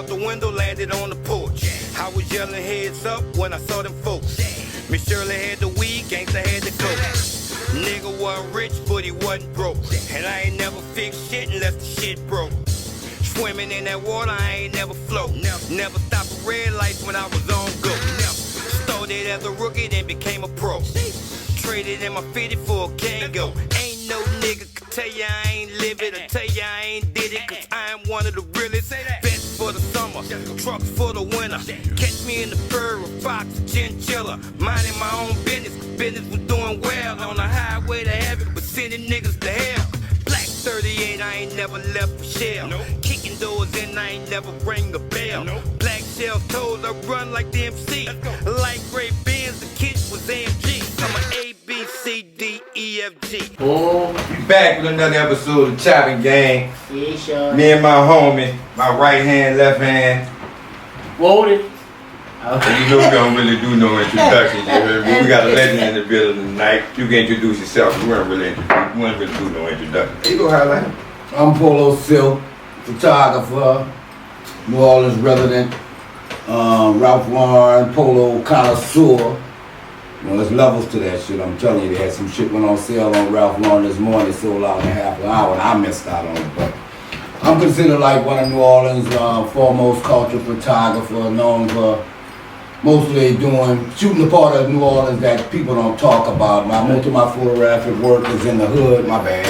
out the window, landed on the porch. I was yelling heads up when I saw them folks. Miss Shirley had the weed, gangsta had the coke. Nigga wasn't rich, but he wasn't broke. And I ain't never fixed shit unless the shit broke. Swimming in that water, I ain't never float. Never stopped a red light when I was on go. Started as a rookie, then became a pro. Traded in my 50 for a Kango. Ain't no nigga could tell ya I ain't live it or tell ya I ain't did it, cause I am one of the realest. Best for the summer, trucks for the winter. Catch me in the fur, a fox, a chinchilla. Minding my own business, cause business was doing well. On the highway to heaven, but sending niggas to hell. Black 38, I ain't never left for shell. Kicking doors in, I ain't never rang a bell. Black shell toes, I run like the MC. Light gray Benz, the kid was AMG. I'm an A, B, C, D, E, F, G. Oh, We back with another episode of Choppin Gang. yeah, sure. Me and my homie, my right hand, left hand. Voted. And you know we don't really do no introduction. You heard me? We got a legend in the building tonight. You can introduce yourself. We weren't really do no introduction. You go highlight him. I'm Polo Silk, photographer, New Orleans resident, Ralph Lauren, Polo connoisseur. You know, there's levels to that shit. I'm telling you, they had some shit went on sale on Ralph Lauren this morning. It sold out in a half an hour, and I missed out on it. But I'm considered like one of New Orleans' foremost cultural photographer, known for mostly shooting the part of New Orleans that people don't talk about. Most of my photographic work is in the hood, my bad.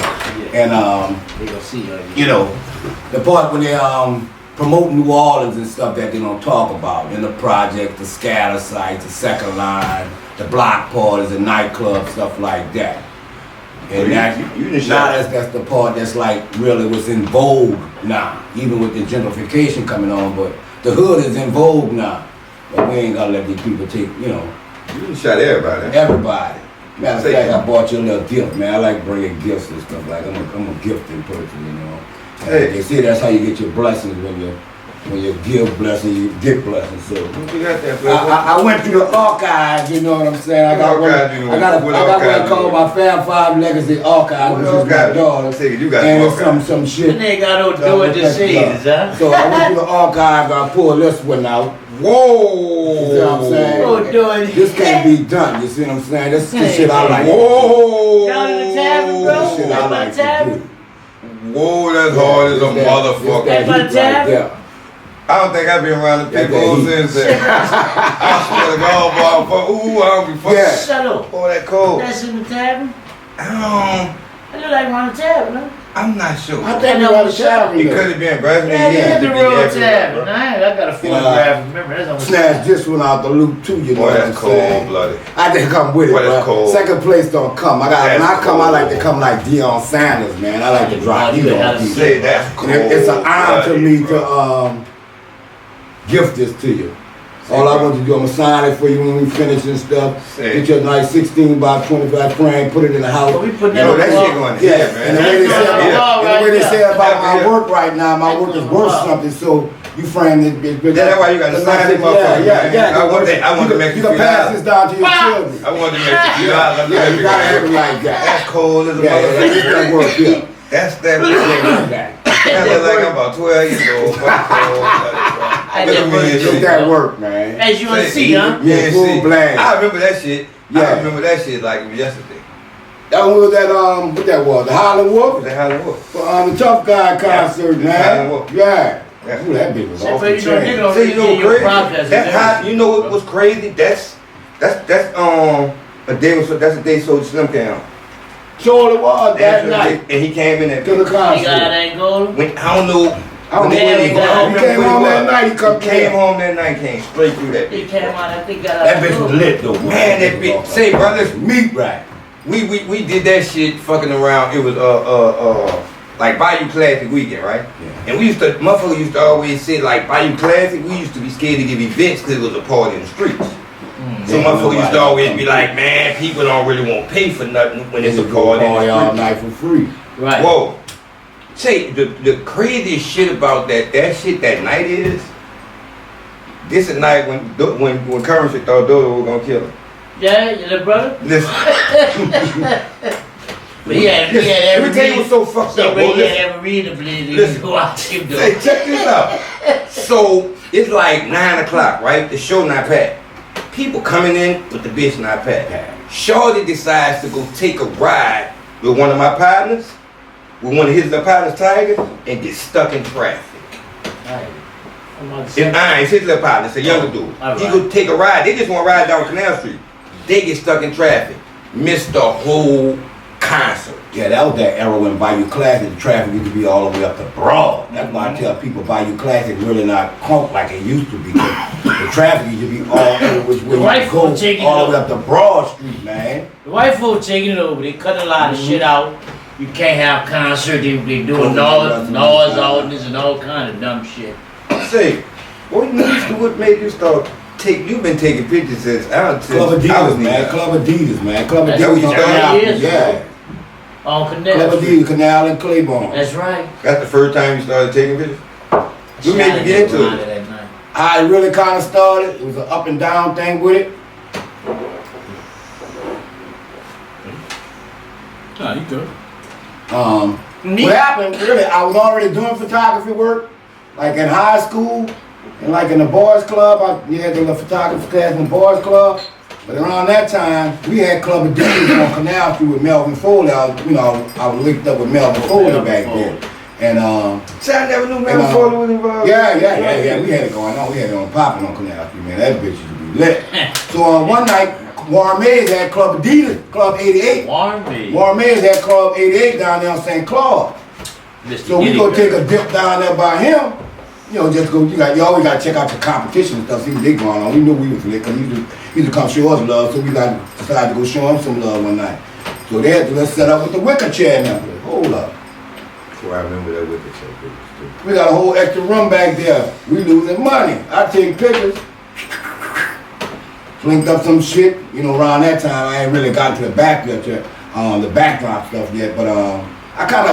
And They gonna see you know, the part when they promote New Orleans and stuff that they don't talk about in the project, the scatter sites, the second line, the block parties, the nightclub, stuff like that. And that's the part that's like really what's in vogue now, even with the gentrification coming on. But the hood is in vogue now. But we ain't gonna let these people take, you know. You can shot everybody. Everybody. Matter of fact, I bought you a little gift, man. I like bringing gifts and stuff. Like I'm a gifting person, you know. Hey. They say that's how you get your blessings when you give blessings, you get blessings. So What you got there, I went through the archives, you know what I'm saying? I got what I call my Fab Five Legacy Archive, which is my daughter. You got and some shit. They got to do it to shades, huh? So I went through the archives, I pulled this one out. Whoa! You see what I'm saying? Oh, doing This can't be done, you see what I'm saying? This is shit I like. Whoa! Down in the tavern, bro. This shit I Down like in the tavern. to do. Whoa, that's hard as a motherfucker. Hey, by the tavern? Yeah. I don't think I've been around the people since then. I swear to God, boy, ooh, I don't be fucking. Yeah. Shut up. Boy, that cold. That's in the tavern? I I look like around the tavern, huh? I'm not sure. I think we got a shower It here. could have been Brazilian. Yeah, Yeah, it's the real tavern. I got a photograph. Remember, that's on Snatch this one out the loop too, you know Boy, what that's I'm saying? cold-blooded. I think I'm with it, Boy, that's bro. cold. Second place don't come. When I That's come, I like to cold. come like Deion Sanders, man. I like to drop You heat gotta on people. Say that's cold. And it's an honor to me blooded, to gift this to you. All I want to do, I'm gonna sign it for you when we finish and stuff. Say. Get your nice 16 by 25 frame, put it in the house. We put Yo, that that on shit the going to Yeah, hell, man. and the way they say Yeah. about, and the way they say about my Yeah. work right now, my work is worth something. So you frame it. Yeah, that's why you got to sign it, motherfucker. Yeah. I want to make You you can feel pass out. this down to your children. I want to make you feel out. Yeah, you gotta have it like that. That's cold as a Yeah, motherfucker. it's that work, yeah. That's that. Like that. I look like I'm about 12 years old. Fucking cold. I Look at just me and wanna Get shit. that work, man. As you want to see, huh? Yeah, full blast. I remember that shit. Yeah. I remember that shit like it was yesterday. That was that what that was? The Hollywood What Wolf? the hell it was? The Tough Guy concert, the man. Hollywood Wolf. Yeah. Yeah. Ooh, that bitch was Except off for the you know, chain. nigga, See, you know your what's process crazy? is That's how, everything. you know what was crazy? That's a day Soulja Slim came out. Sure it was that night. And he came in that To the You got concert. Angola? when, I don't know. I don't know Yeah, where he he got- was. He came home that night, he come Came home that night, came straight through that He bitch. came out, I think, got out That bitch was lit though. Man, that bitch. Say, brothers, meat right. we did that shit fucking around. It was like Bayou Classic weekend, right? Yeah. And motherfuckers used to always say like Bayou Classic. We used to be scared to give events because it was a party in the streets. So Yeah, motherfuckers used nobody to always come be through. like, man, people don't really want to pay for nothing when it's a Niggas party in party the all streets. night for free. Right. Whoa. Say the craziest shit about that shit that night is this a night when Currency thought Dodo was gonna kill him. Yeah, your little brother? Listen. But he had Let me every tell you what's so fucked up. But he Listen. had every reason to believe that Listen. he go out him though. Hey, check this out. So it's like 9 o'clock, right? The show not packed. People coming in, but the bitch not packed. Shorty decides to go take a ride with one of my partners, with one of his little partners, Tiger, and get stuck in traffic. It's his little partner, it's a younger dude. He go take a ride. They just want to ride down Canal Street. They get stuck in traffic. Miss the whole concert. Yeah, that was that era when Bayou Classic, the traffic used to be all the way up to Broad. That's why I tell people Bayou Classic really not crunk like it used to be. The traffic used to be all over which way you go, all the way up to Broad Street, man. The white folks taking it over. They cut a lot of shit out. You can't have concerts. They doing noise ordinance and all kind of dumb shit. Say, what made you start? You've been taking pictures since Club Adidas, man. Club Adidas. Yeah. On Canal. Club Adidas, Canal and Claiborne. That's right. That's the first time you started taking pictures? You made me get into it. How it really kind of started, it was an up and down thing with it. Nah, you good. What happened, really, I was already doing photography work, like in high school, and like in the boys club. You had the little photography class in the boys club. But around that time, we had Club Adidas on Canal Street with Melvin Foley. I was linked up with Melvin Foley back then. And see, I never knew Melvin Foley was involved. Yeah. We had it going on. We had it on popping on Canal Street, man. That bitch used to be lit. So one night, Warren Mays had Club Adidas, Club 88. Warren Mays had Club 88 down there on St. Claude. So we go take a dip down there by him. Just go. You always gotta check out your competition and stuff. See what they going on. We knew we was lit because he used to come show us love. So we decided to go show him some love one night. So they had to let's set up with the wicker chair now. Hold up. So I remember that wicker chair. We got a whole extra room back there. We losing money. I take pictures. Linked up some shit. Around that time I ain't really gotten to the backdrop stuff yet. But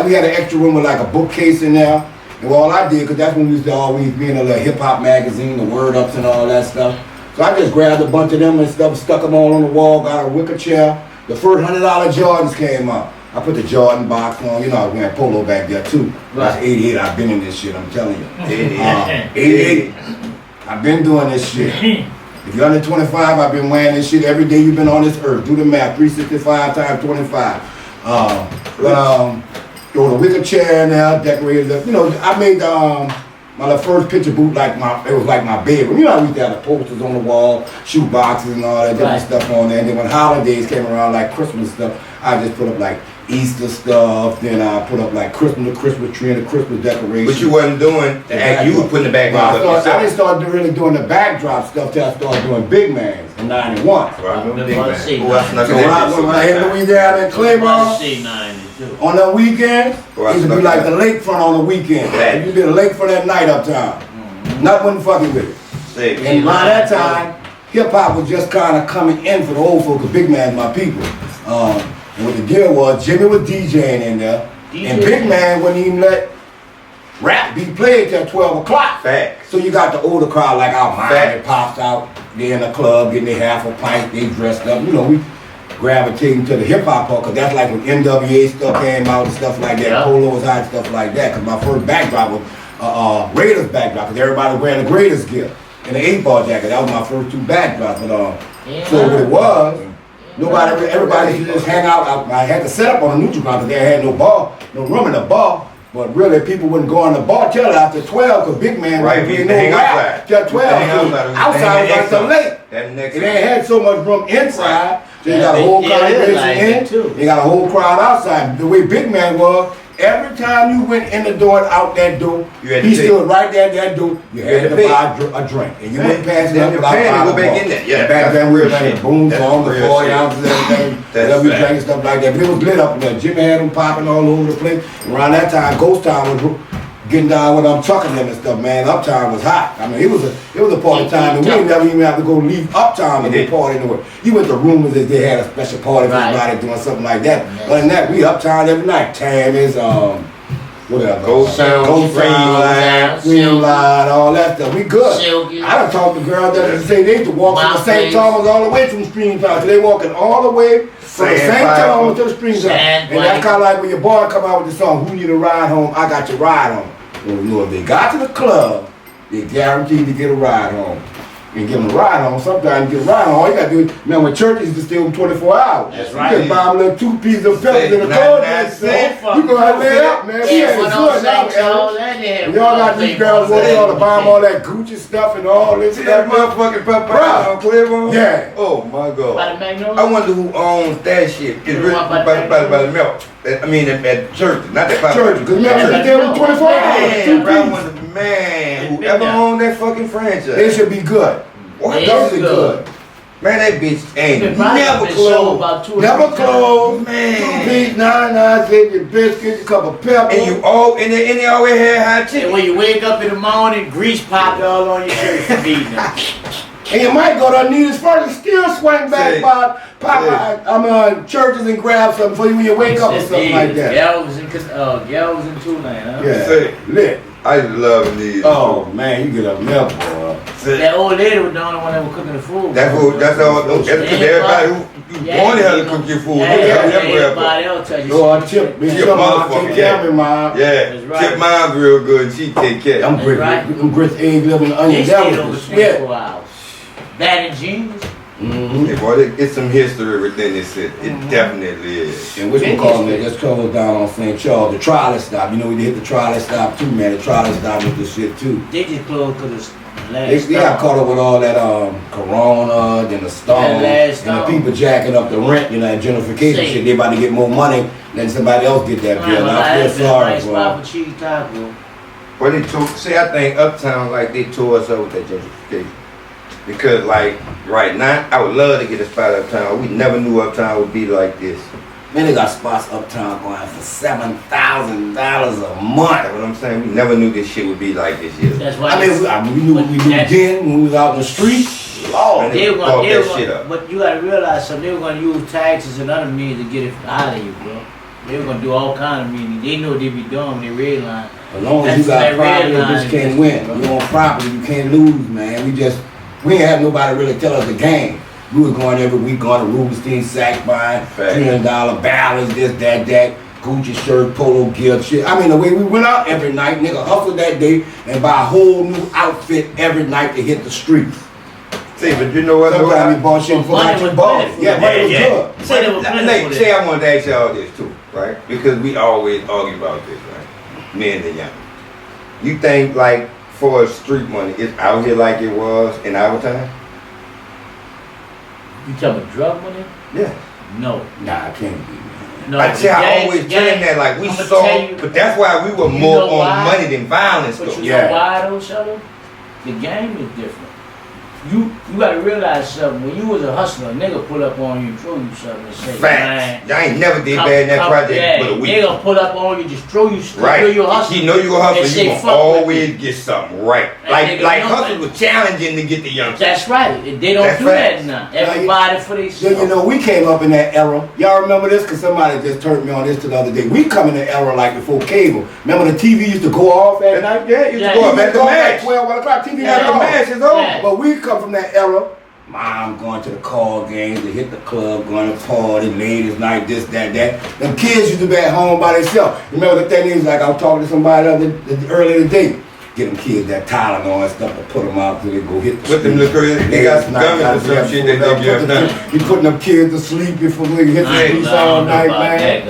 we had an extra room with like a bookcase in there. And all I did, because that's when we used to always be in a little hip-hop magazine, the Word Ups and all that stuff. So I just grabbed a bunch of them and stuff, stuck them all on the wall, got a wicker chair. The first $100 Jordans came out. I put the Jordan box on. I was wearing Polo back there too. That's 88, I've been in this shit, I'm telling you. 88, I've been doing this shit. If you're under 25, I've been wearing this shit every day you've been on this earth. Do the math, 365 times 25. Throw the wicker chair in there, decorated it. I made my first picture booth it was like my bedroom. How we used to have the posters on the wall, shoe boxes and all that different stuff on there. And then when holidays came around, like Christmas stuff, I just put up like Easter stuff. Then I put up like the Christmas tree and the Christmas decoration. But you wasn't doing the act. You were putting the backdrop up yourself. I didn't start really doing the backdrop stuff till I started doing Big Mans in '91. Well, I remember Big Mans. So when I hit Louisiana and Claiborne. On the weekends, it used to be like the lakefront on the weekend. It used to be the lakefront at night uptown. Not one fucking with it. And by that time, hip hop was just kind of coming in for the old folks, because Big Man's my people. And what the deal was, Jimmy was DJing in there, and Big Man wouldn't even let rap be played till 12 o'clock. Facts. So you got the older crowd like our mind that pops out. They in the club getting their half a pint, they dressed up. We gravitating to the hip hop part, because that's like when NWA stuff came out and stuff like that. Polo was hot, stuff like that. Because my first backdrop was Raiders backdrop, because everybody was wearing the Raiders gear and the 8-ball jacket. That was my first two backdrops. But so what it was, everybody used to just hang out. I had to set up on a neutral ground because there had no room in the bar. But really, people wouldn't go on the bar till after 12, because Big Man was doing no rap till 12. Outside was like so late. And they had so much room inside. So you got a whole congregation in, you got a whole crowd outside. The way Big Man was, every time you went in the door and out that door, he stood right there at that door. You had to buy a drink. And you wouldn't pass it up without buying a back in there. Back then we were playing the boom song, the 40 ounces, everything. Whatever you drank and stuff like that. But it was lit up in there. Jimmy had them popping all over the place. And around that time, Ghost Town was getting down with them trucking them and stuff, man. Uptown was hot. I mean, it was a party time, and we didn't never even have to go leave Uptown to go party nowhere. You went to rumors that they had a special party for somebody doing something like that. Other than that, we Uptown every night. Tammy's, whatever. Ghost Town, Streamline, all that stuff. We good. Silky. I done talked to girls that say they used to walk from the St. Thomas all the way from Streamtown. So they walking all the way from the St. Thomas to the Streamtown. And that's kind of like when your boy come out with the song, "Who Need a Ride Home? I Got Your Ride Home." Well, you know, if they got to the club, they guaranteed to get a ride home. And give them a ride home. Sometimes you get a ride home. All you gotta do is, man, when churches is still 24 hours. That's right. You just buy them a little 2 pieces of pellets in the car. You gonna have to lay up, man. We had it good now, y'all got these girls walking on to buy them all that Gucci stuff and all this See that stuff. motherfucking Papa on Cleveland? Yeah. Oh my God. By the Magnolia? I wonder who owns that shit. It's really by the milk. I mean, at church, not that Church, because remember, they there 24 hours. 2 Man, bro, I pieces. wonder, man, whoever owned that fucking franchise. They should be good. What? Definitely good. Man, that bitch ain't Never closed. Never closed. Man. 2 piece, 99 biscuits, a cup of pepper. And you all and they always had hot chicken. And when you wake up in the morning, grease popped all on your shirt for eating them. And you might go to Anita's first and still swing back by churches and grab something for you when you wake up or something like that. Galv's in Tulane, huh? Yeah, lit. I just love these. Oh man, you get a milk, boy. That old lady was the only one that was cooking the food. That's all. That's because everybody who wanted her to cook your food. Everybody else touch No, I tip. Big Tip motherfucker, take care of me, mom. Yeah, That's right. tip mine real good and she take care. I'm great. right. I'm grits, egg, liver, and They onion. stayed That over was 24 hours. That and jeans. Mm-hmm. Yeah, boy, it's some history within this city. It definitely is. And which one calling it? Just closed down on St. Charles. The trolley stop. You know, we hit the trolley stop too, man. The trolley stop with this shit too. They just closed because it's They got caught up with all that Corona, then the storm, and the people jacking up the rent, you know, and gentrification shit. They about to get more money than somebody else get that bill. And I feel sorry for them. But they tore, see, I think Uptown, like, they tore us up with that gentrification. Because, like, right now, I would love to get a spot Uptown. We never knew Uptown would be like this. Man, they got spots Uptown going for $7,000 a month. That's what I'm saying. We never knew this shit would be like this year. That's why I mean, we knew what we knew then when we was out in the street. Lord, they were that shit gonna, up. but you gotta realize something. They were gonna use taxes and other means to get it out of you, bro. They were gonna do all kind of means. They know what they be doing when they redline. As long as you got property, you just can't win. You on property, you can't lose, man. We ain't have nobody really tell us the game. We was going every week, going to Rubenstein, sack buying, $300 balance, this, that, Gucci shirt, Polo gear, shit. I mean, the way we went out every night, nigga hustled that day and buy a whole new outfit every night to hit the streets. See, but you know what? Sometimes we bought shit for like $2. Yeah, money was good. Say I wanted to ask y'all this too, right? Because we always argue about this, right? Men and young. You think, like, for street money, it's out here like it was in our time? You talking about drug money? Yeah. No. Nah, I can't be, man. No. I always turn that like we saw, but that's why we were more on money than violence. But you know why though, Sheldon? The game is different. You gotta realize something. When you was a hustler, a nigga pull up on you and throw you something and say, "Facts. I ain't never did bad in that project but a week." Nigga pull up on you, just throw you, right? You hustle. You know you a hustler, you gonna always get something right. Like hustle was challenging to get the young. That's right. They don't do that now. Everybody for themselves. You know, we came up in that era. Y'all remember this? Because somebody just turned me on this the other day. We come in the era like before cable. Remember the TV used to go off at night? Yeah, used to go off at the match. 12, 1 o'clock, TV at the match is over. But we come from that era. Mom going to the call games, to hit the club, going to party, ladies night, this, that. Them kids used to be at home by themselves. Remember the thing is, like I was talking to somebody earlier today. Get them kids that Tylenol and stuff to put them out so they go hit the with them little they got some gummies or some shit that they give them. You putting them kids to sleep before they hit the streets all night, man.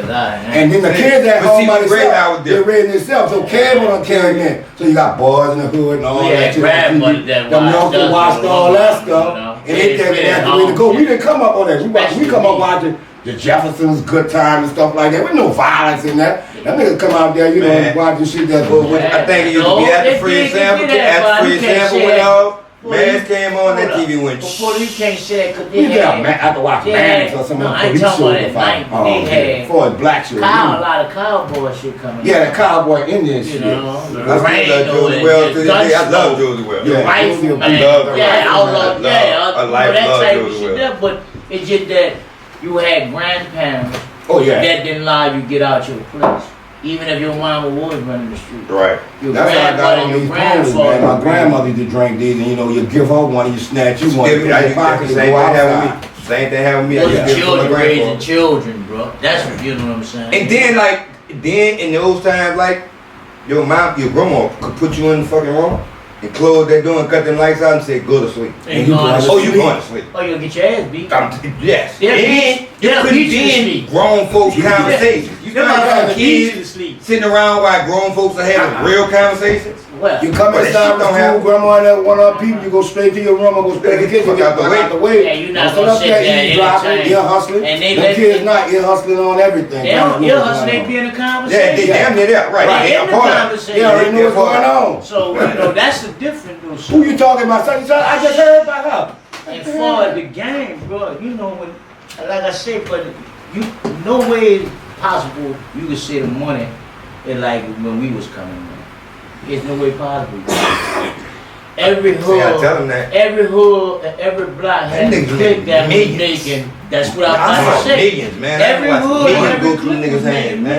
And then the kids at home by themselves, they're raising themselves. So cable done came in. So you got boys in the hood and all that shit. Them youngsters watched all that stuff. And they thinking that's the way to go. We didn't come up on that. We come up watching the Jeffersons, Good Time and stuff like that. With no violence in that. Them niggas come out there, you know, and watch this shit that goes with it. I think it used to be after free example. After free example went off, man came on, that TV went. Before you can't say it because they had. I have to watch Mannix or some of the police shows. Before it's black shit. A lot of cowboy shit coming. Yeah, the cowboy Indian shit. I still love Josie Wells to this day. I love Josie Wells. Yeah, I love Josie Wells. But it's just that you had grandparents. Oh yeah. That didn't allow you to get out your place. Even if your mama was running the street. Right. Your That's how I got on grandmother, these your ponies, man. grandfather. My grandmother used to drink these, and you know, you give her one, you snatch you one, Same you put it in your pocket, and go outside. Same thing happened with me. I Those used to give it to my children raising grandfather. children, bro. That's what you know what I'm saying. And then in those times, like, your grandma could put you in the fucking room and close that door and cut them lights out and say, go to sleep. And you going to Oh, sleep. you going to sleep. Oh, you'll get your ass beat. Yes. They'll And beat- you they'll couldn't beat you to be in sleep. grown folks' conversations. You Them know how motherfuckers beat you to kids sleep. sitting around while grown folks are having real conversations? Well, You come But that inside shit from don't school, happen. grandma and that one of people, you go straight to your room or go straight to the kitchen, Fuck get out the the way. out the way. Yeah, you not Don't gonna sit up sit there there eavesdropping, anytime. ear hustling. And they Them let kids them- not ear hustling on everything. they don't, Trying to your know what's hustle, going they on. be in a Yeah, conversation. they damn near there. Right. They They in a the part of it. conversation. They already know what's going on. So, you know, that's the difference, though. So, Who you talking about? Son, I just heard about her. and for the game, bro, you know, when, like I said, but you, no way is possible you could say the money is like when we was coming in. There's no way possible. Every See, I tell hood, them that. every hood, every block had a niggas click make that was millions. making. That's what I I'm saw saying. millions, man. Every I watched hood, millions every go through click was niggas' hands, making man.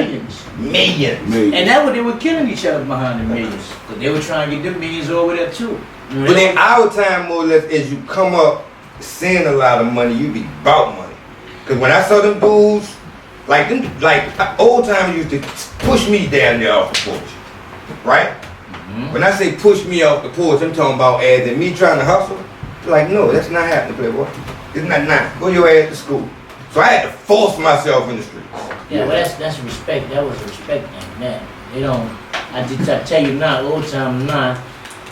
millions. Millions. And that's what they were killing each other behind the millions. Because they were trying to get them millions over there too. But in our time, more or less, as you come up seeing a lot of money, you be about money. Cause when I saw them dudes, like old timers used to push me down there off the porch, right? When I say push me off the porch, I'm talking about as in me trying to hustle. Like, no, that's not happening, playboy. It's not. Go your ass to school. So I had to force myself in the streets. Yeah, well, that's respect. That was a respect thing, man. They don't. I tell you now, old time now,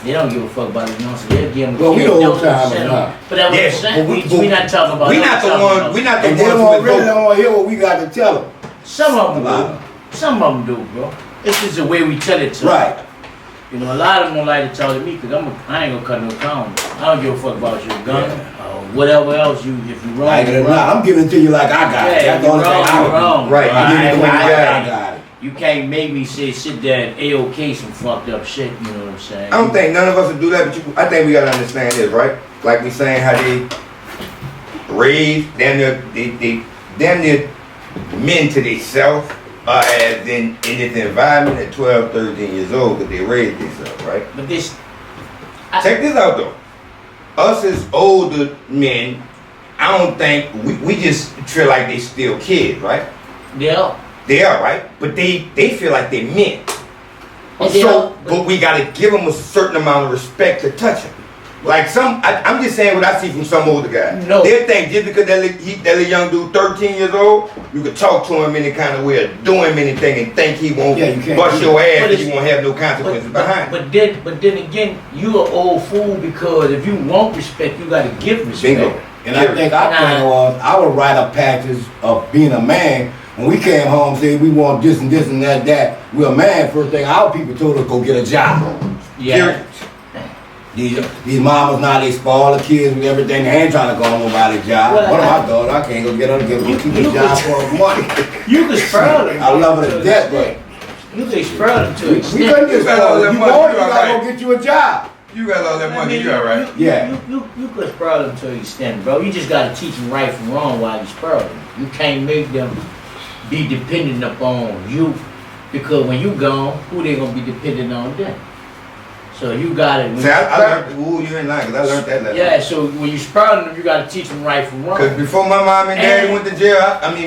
they don't give a fuck about it. You know, so they'll give them. Well, we the old timers them. now. But that was Yeah, the same. but We not talking about. We not the one. We not the And they ones don't who really go. don't want to hear what we got to tell them. Some of them A lot. do. Some of them do, bro. It's just the way we tell it to them. Right. You know, a lot of them don't like to talk to me because I ain't gonna cut no count. I don't give a fuck about your gun or whatever else you. If you wrong, Like it you or wrong. not, I'm giving it to you like I got it. Yeah, That's the you only thing wrong, I you would do. wrong. Right, you give it the way you got I got it. You can't make me say sit there and A-OK some fucked up shit, you know what I'm saying? I don't think none of us would do that, but I think we gotta understand this, right? Like we saying how they raised, they damn near men to themselves, as in this environment at 12, 13 years old, because they raised themselves, right? But this, Check this out though. Us as older men, I don't think we just feel like they still kids, right? yeah, They are, right? But they feel like they're men. And they So, are- but we gotta give them a certain amount of respect to touch them. Like I'm just saying what I see from some older guys. No. They think just because that little young dude, 13 years old, you can talk to him any kind of way or do him anything and think he won't Yeah, you can't bust do your But ass and it's- you won't have no consequences behind it. but then again, you an old fool because if you want respect, you gotta give respect. Bingo. And I think our thing was, I would write up patches of being a man. When we came home, say we want this and this and that. We're a man. First thing our people told us, go get a job. Yeah. These mamas now, they spoil the kids with everything. They ain't trying to go on nobody's job. Well, One of my daughters, I can't go get her to keep a job for money. You can spur them. I love her to death, but You can spur them to we an extent. couldn't just You got all spoil. that You money, want, you you all gotta right. go get you a job. You got all that money, you alright. Yeah. You could spur them to an extent, bro. You just gotta teach them right from wrong while you spur them. You can't make them be dependent upon you because when you gone, who they gonna be dependent on then? So you got it. See, I learned, ooh, you ain't lying, because I learned that lesson. Yeah, so when you spur them, you gotta teach them right from wrong. Because before my mom and daddy And- went to jail,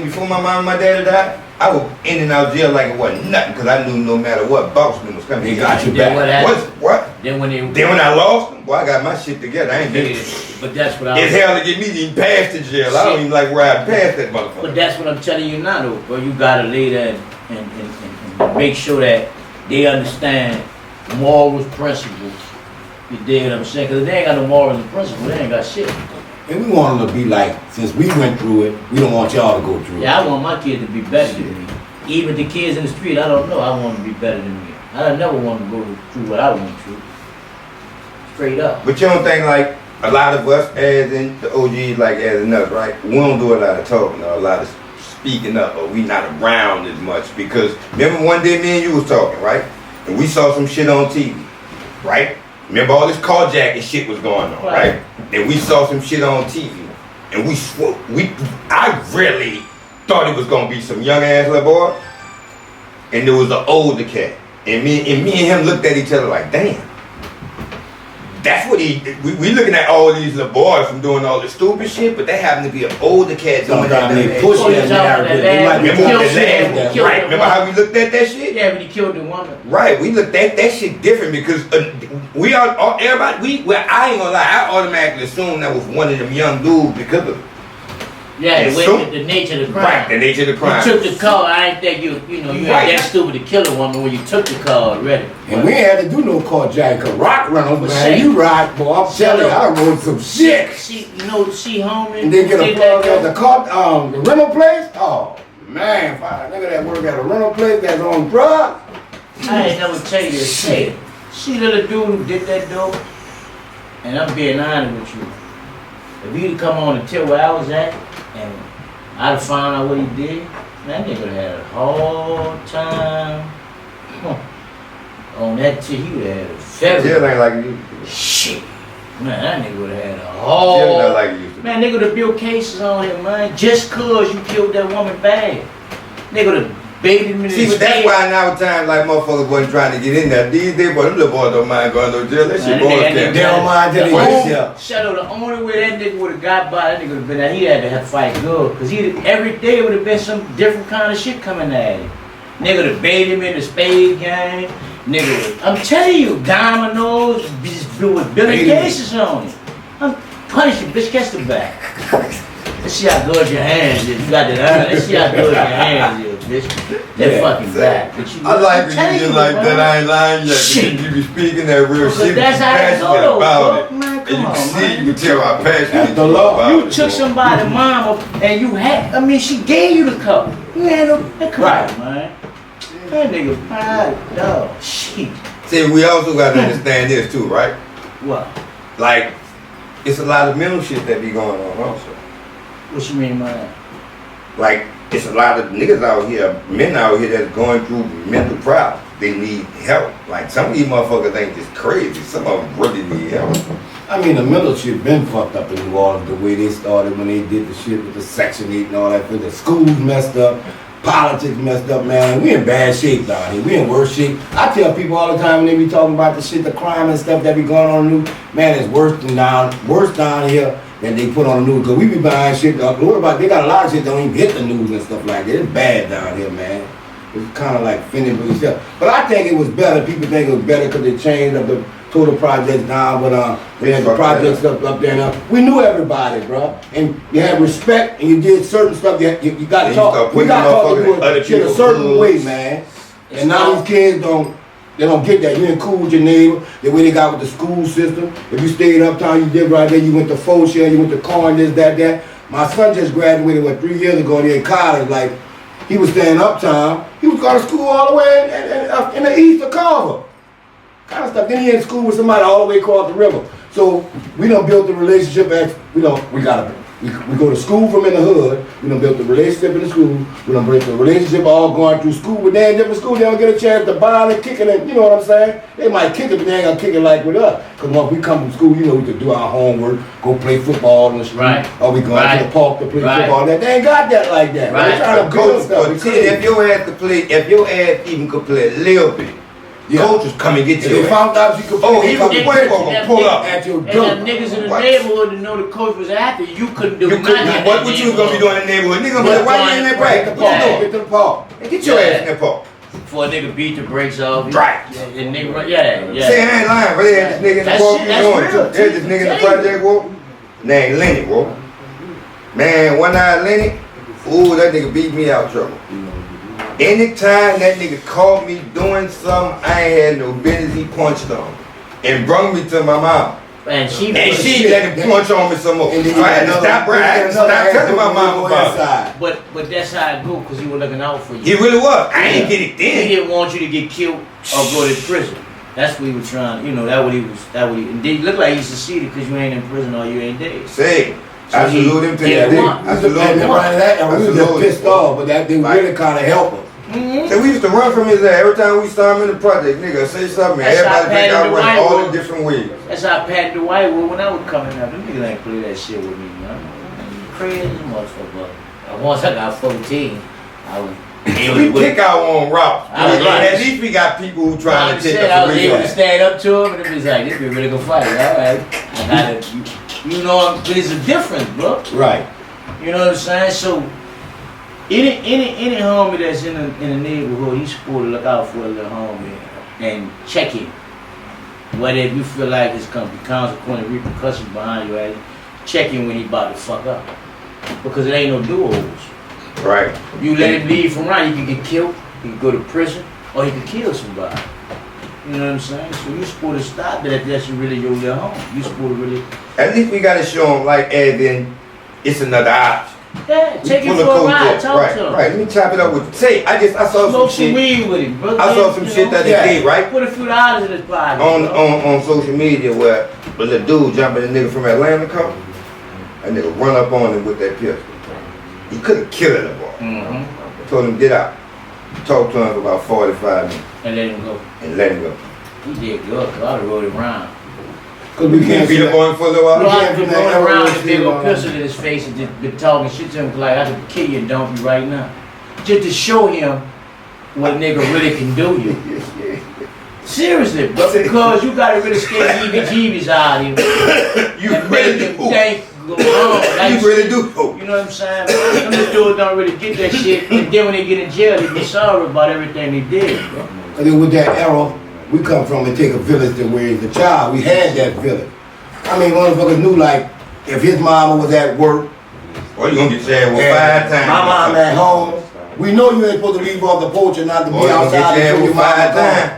before my mom and my daddy died, I was in and out jail like it wasn't nothing, because I knew no matter what, Boston was coming. They got you Then what back. happened? What? Then when they Then when I lost them, boy, I got my shit together. I ain't been. but that's what I It's was. hell to get me to even past the jail. I don't even like where I passed that But motherfucker. that's what I'm telling you now, though, bro. You gotta lay there and make sure that they understand morals, principles. You dig what I'm saying? Because if they ain't got no morals and principles, they ain't got shit. And we want them to be like, since we went through it, we don't want y'all to go through it. Yeah, I want my kids to be better than me. Even the kids in the street, I don't know. I want them to be better than me. I never want to go through what I went through. Straight up. But you don't think like a lot of us, as in the OGs, like as in us, right? We don't do a lot of talking or a lot of speaking up, or we not around as much because remember one day me and you was talking, right? And we saw some shit on TV, right? Remember all this carjacking shit was going on, right? And we saw some shit on TV, and I really thought it was gonna be some young ass little boy. and there was an older cat, and me and him looked at each other like, damn. That's what we looking at all these little boys from doing all this stupid shit, but they happen to be an older cat doing that. They push that narrative. They might be right? Remember how we looked at that shit? Yeah, when he killed the woman. Right, we looked at that shit different because we all everybody. Well, I ain't gonna lie, I automatically assumed that was one of them young dudes because of. Yeah, the nature of the crime. Right, the nature of the crime. You took the call. I ain't think you ain't that stupid to kill a woman when you took the call already. And we ain't had to do no carjacking, cause Rock Reynolds, man, you rock, boy. I'm telling you, I rode some shit. See, homie. And then get a plug at the rental place. Oh man, if I nigga that work at a rental place that's on drugs. I ain't never tell you this shit. See little dude who did that dope, and I'm being honest with you. If he'd come on and tell where I was at, and I'd have found out what he did, that nigga would have had a hard time on that till he would have had a feather. Jail ain't like you. Shit. Man, that nigga would have had a hard. Jail not like you used to. Man, nigga would have built cases on him, man. Just cause you killed that woman bad. Nigga would have baited him in See, but that's why now times like motherfuckers wasn't trying to get in there. These days, boy, them little boys don't mind going to jail. That shit boys can't. They don't mind till they get jail. Shadow, the only way that nigga would have got by, that nigga would have been out. He had to have fight good. Cause every day would have been some different kind of shit coming at him. Nigga would have baited him in the spade game. Nigga, I'm telling you, dominoes, with billing cases on him. I'm punishing, bitch, catch the back. Let's see how good your hands is. You got that. Let's see how good your hands is, bitch. That fucking back. I like when you get like that. I ain't lying yet. Shit. You be speaking that real shit. That's how it passionate about it. Man, And you come on, can see, man. you can tell how passionate the you law. about You it. took somebody's mama and you had, I mean, she gave you the cup. You had no, come on, man. That nigga fine, dog. Shit. See, we also got to understand this too, right? What? Like, it's a lot of mental shit that be going on also. What you mean by that? Like, it's a lot of niggas out here, men out here that's going through mental problems. They need help. Like, some of these motherfuckers ain't just crazy. Some of them really need help. I mean, the mental shit been fucked up in New Orleans the way they started when they did the shit with the Section 8 and all that. The schools messed up, politics messed up, man. We in bad shape down here. We in worse shape. I tell people all the time when they be talking about the shit, the crime and stuff that be going on in the news, man, it's worse down here than they put on the news. Cause we be buying shit. They got a lot of shit that don't even hit the news and stuff like that. It's bad down here, man. It's kind of like finished with itself. But I think it was better. People think it was better because they changed up the total projects down. But we had the projects up there now. We knew everybody, bro. And you had respect and you did certain stuff. You got to talk. We got to talk to shit a certain way, man. And now these kids don't get that. You ain't cool with your neighbor. The way they got with the school system. If you stayed uptown, you did right there. You went to Faucheux, you went to Corn, this, that. My son just graduated, 3 years ago, and he in college. Like, he was staying uptown. He was going to school all the way in the east of Carver. Kind of stuff. Then he in school with somebody all the way across the river. So we done built the relationship we go to school from in the hood. We done built the relationship in the school. We done built the relationship all going through school. But they in different schools, they don't get a chance to bond and kick it. And, you know what I'm saying? They might kick it, but they ain't gonna kick it like with us. Because once we come from school, you know, we can do our homework, go play football on the street. Right. Or we go out to the park to play football. They ain't got that like that. Right. They trying to build stuff. But see, if your ass even could play a little bit, coaches come and get you. If they found out you could play, he was gonna pull up at your and door. them niggas in the neighborhood to know the coach was after you couldn't do nothing. What you was gonna be doing in the neighborhood? Nigga gonna be like, why you in that break? Get to the park. Get your ass in that park. Before a nigga beat the brakes off. Right. And nigga, yeah. Say I ain't lying, but they had this nigga in the park. That's There's this nigga in the project, bro. Named Lenny, bro. Man, one night Lenny, ooh, that nigga beat me out trouble. Anytime that nigga caught me doing something I ain't had no business, he punched on me and brung me to my mom. And she let him punch on me some more. So I had to stop telling my mom about it. But that's how it go, because he was looking out for you. He really was. I ain't get it then. He didn't want you to get killed or go to prison. That's what he was trying, you know, and they look like he succeeded because you ain't in prison or you ain't dead. Say, I salute him to that day. I salute him. We was just pissed off, but that didn't really kind of help us. So we used to run from his ass every time we saw him in the project. Nigga, say something. Everybody think I run all the different ways. That's how Pat Dwight was when I was coming up. Them niggas ain't play that shit with me, man. Crazy motherfucker. And once I got 14, We pick our own route. I was right. At least we got people who trying to take us I was able to away. stand up to him and it was like, this be a really good fight. All right. I got it. You know, there's a difference, bro. Right. You know what I'm saying? So, any homie that's in the neighborhood, he's supposed to look out for a little homie and check it. Whether if you feel like it's going to be consequential repercussions behind you, right? Check him when he about to fuck up. Because it ain't no do-overs. Right. You let him leave from around, he could get killed, he could go to prison, or he could kill somebody. You know what I'm saying? So you're supposed to stop that if that's really your little home. You're supposed to really... At least we got to show them, like, as in, it's another option. Yeah, take him for a ride, talk to him. Right, let me chop it up with... Say, I saw Smoke some shit. weed with him, bro. I saw some shit that they did, right? Put a few dollars in his pocket. On social media where a little dude jumping a nigga from Atlanta come, that nigga run up on him with that pistol. He could have killed him, boy. Told him get out. Talked to him for about 45 minutes. And let him go. He did good, because I rode him around. Because we can't beat up on him for a little while. I could run around with a big old pistol in his face and just been talking shit to him like I could kill you, donkey, right now. Just to show him what nigga really can do you. Seriously, but because you gotta really scare heebie-jeebies out of him. You really do. Think go wrong. Like, You really do. you know what I'm saying? Some of the dudes don't really get that shit, and then when they get in jail, they be sorry about everything they did, bro. And then with that era, we come from and take a village to raise the child. We had that village. I mean, motherfuckers knew, like, if his mama was at work, Or you gonna get your ass with 5 times. my mom at home, we know you ain't supposed to leave off the porch and not to be Or you gonna get outside your ass until with your 5 mama times. come.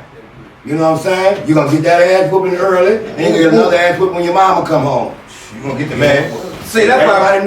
You know what I'm saying? You're gonna get that ass whooping early, and you get another ass whooping when your mama come home. You gonna get the man. See, that's why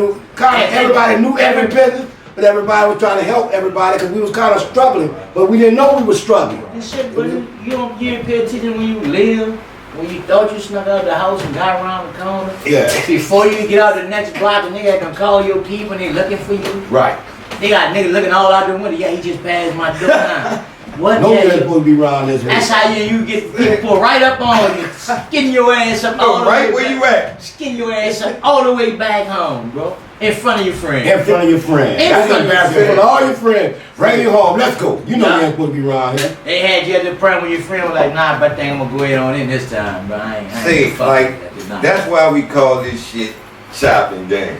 Everybody knew every business, but everybody was trying to help everybody because we was kind of struggling, but we didn't know we were struggling. And shit, but you didn't pay attention when you lived, when you thought you snuck out of the house and got around the corner. Yeah. Before you get out the next block, the nigga gonna call your people and they looking for you. Right. They got niggas looking all out the window. Yeah, he just passed my door now. What? No Yeah, one's supposed to be around this way. that's how you get people right up on you, skin your ass up all the right way where back. you at. Skin your ass up all the way back home, bro. In front of your friend. In front of your friend. In That's front of your embarrassing. In friend. front of all your friends. Bring you home. Let's go. You know Nah. you ain't supposed to be around here. They had you at the prank when your friend was like, nah, but I think I'm gonna go ahead on in this time, bro. I ain't See, fucking like, with that. that's why we call this shit chopping game.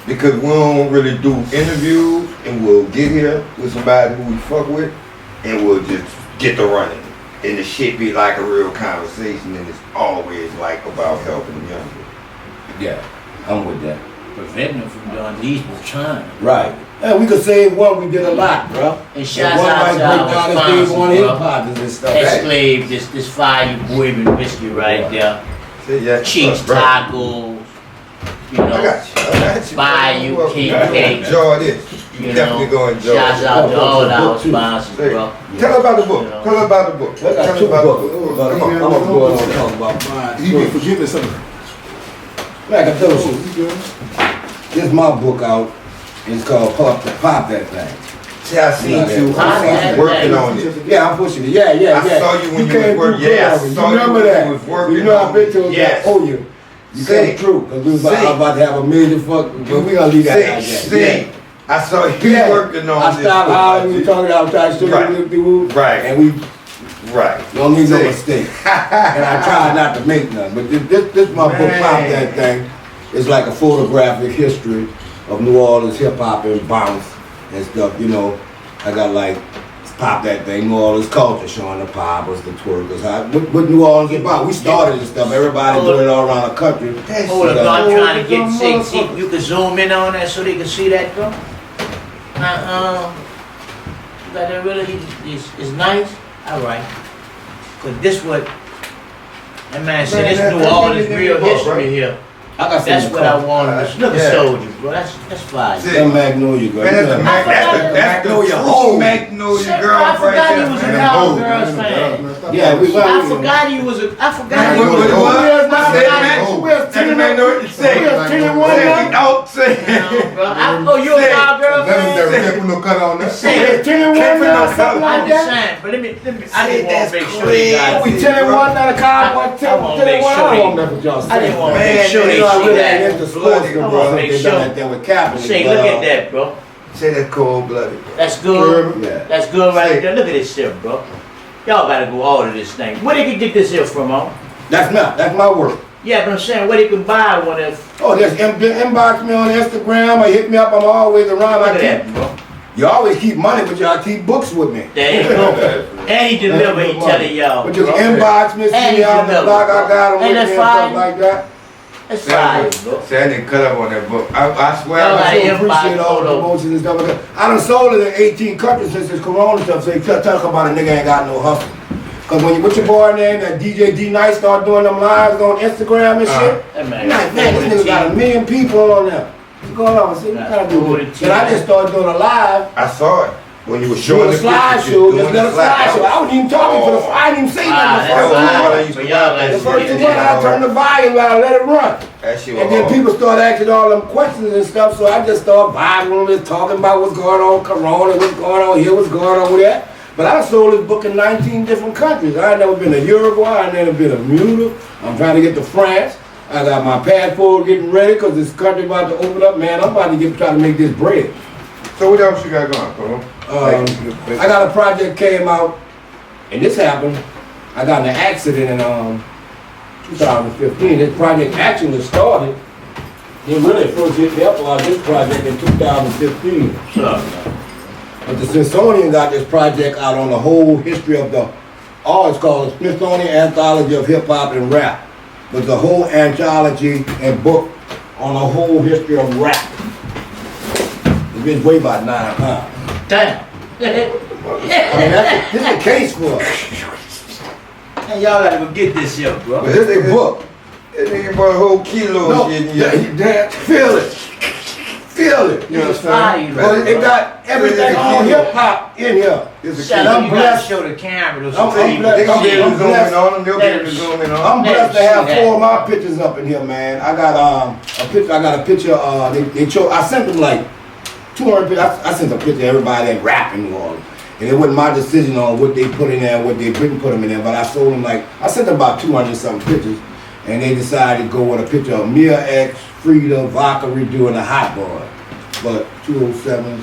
Because we don't really do interviews and we'll get here with somebody who we fuck with and we'll just get to running. And the shit be like a real conversation and it's always like about helping the young people. Yeah. I'm with that. Preventing them from doing these was trying. Right. And we could save one. We did a lot, bro. And shouts one out might to break our down and save one of his sponsors, bro. partners and stuff. Esclave, this fire bourbon whiskey right there. See, yeah, Cheeks bro. tacos, you I know. got you. Bayou Well, King you gonna Cake. enjoy this. You You definitely know, gonna enjoy shouts this. out to all Book our too. sponsors, Say, bro. Tell about the book. You know. Tell about the book. I got Tell two about books. the book. But Come I'm on. gonna go on and talk about mine. You be forgetting something. Like I told you, You good? this my book out. It's called Pop That Thing. See, I seen you. Pop I seen That you working Thing. on it. Yeah, I'm pushing it. Yeah. I saw you when you came was working. through Yeah, I good. saw You you remember when that? you was working You know on I've been to it. it. Yes. Oh, you See. came through because we was about, See. I was about to have a major fuck. But we gonna leave that like that. See, I saw you Yeah. working on I this. stopped book, hollering. We like, talking. I was trying to show Right. you the move. Right. And we Right. don't need no See. mistake. And I try not to make none. But this my book, Pop That Thing. It's like a photographic history of New Orleans hip hop and bounce and stuff. You know, I got like Pop That Thing, New Orleans culture, showing the poppers, the twerkers, what New Orleans is about. We started this stuff. Everybody doing it all around the country. Hold up, I'm trying to get sick. See if you can zoom in on that so they can see that, bro. That really is nice. All right. Cause this what that man said. This New Orleans real history here. I got That's what I wanted. Look Yeah. at soldier, bro. That's fire. See. That Magnolia girl. Man, that's the You know, that's the Magnolia. whole Magnolia Shit, girl I right forgot there. he was a man. cowgirls fan. Yeah, we I forgot he was a. I forgot he What was it a. was? I Say it, forgot man. he Where's Say it, man. Know what you say. Where's Tina Say Warner? it out. Say it. Oh, you a Say it. cowgirl Legendary. fan? Can't put no cut on that. Say it. Tina Can't put no Warner, something like I'm just that. saying, but let me. I Say didn't want that's to make sure they got. We telling one not a cowboy. I Tell wanna one. make I sure don't know what y'all I didn't want to Man, make sure you they You know, I see really that. ain't into sports, I bro. wanna make They sure. done that there with Kaepernick. Say, but, look at that, bro. Say that cold-blooded. That's good. Yeah. That's good right there. Look at this shit, bro. Y'all gotta go order this thing. Where they can get this here from, huh? That's my work. Yeah, but I'm saying where they can buy one if. Oh, just inbox me on Instagram or hit me up. I'm always around. Look at that, bro. You always keep money, but y'all keep books with me. There you go. And he deliver, he telling y'all. But just inbox me, see me out the block. I got them with me and stuff like that. That's fine, bro. Say I didn't cut up on that book. I swear. Y'all I like so appreciate all the Polo. promotions and stuff like that. I done sold it in 18 countries since this Corona stuff. So you can't talk about a nigga ain't got no hustle. Cause when you, what's your boy name, that DJ D Nice start doing them lives on Instagram and shit. That man, I'm like, man, this nigga got 1 million people on there. What's going on? See, what gotta do with it? Then I just started doing a live. I saw it when you were Doing showing a the slideshow, pictures, just done a slideshow. I wasn't even talking for the, I didn't even say nothing the first that's two fine. But y'all months. The like first 2 months, I turned the volume out, let it run. That shit was And then hard. people started asking all them questions and stuff, so I just started vibing with talking about what's going on, Corona, what's going on here, what's going on with that. But I sold this book in 19 different countries. I ain't never been to Uruguay, I ain't never been to Munich. I'm trying to get to France. I got my passport getting ready because this country about to open up, man. I'm about to try to make this bread. So what else you got going, Polo? I got a project came out, and this happened. I got in an accident in 2015. This project actually started. It really first hit me up about this project in 2015. But the Smithsonian got this project out on the whole history of it's called the Smithsonian Anthology of Hip Hop and Rap. But the whole anthology and book on the whole history of rap. It's been way about 9 pounds. Damn. I mean, this is a case for us. And y'all gotta go get this here, bro. But this is a book. That nigga bought a whole kilo No, of shit in here. feel it. Feel it. You know what I'm Fire, saying? bro. But it got everything on hip hop in here. It's a Shut kilo. up, I'm you gotta blessed. show the camera. Those I'm people. blessed. They gonna be able to zoom blessed. in on them. They'll be Let able to them zoom in on I'm Let blessed to them have see 4 of my pictures up in here, man. I got a picture. I got a picture. They chose. I sent them like 200 pictures. I sent a picture to everybody that rap in New Orleans. And it wasn't my decision on what they put in there, what they didn't put them in there. But I sold them I sent them about 200 something pictures, and they decided to go with a picture of Mia X, Frida, Vodka Redo, and a Hot Boy. But 207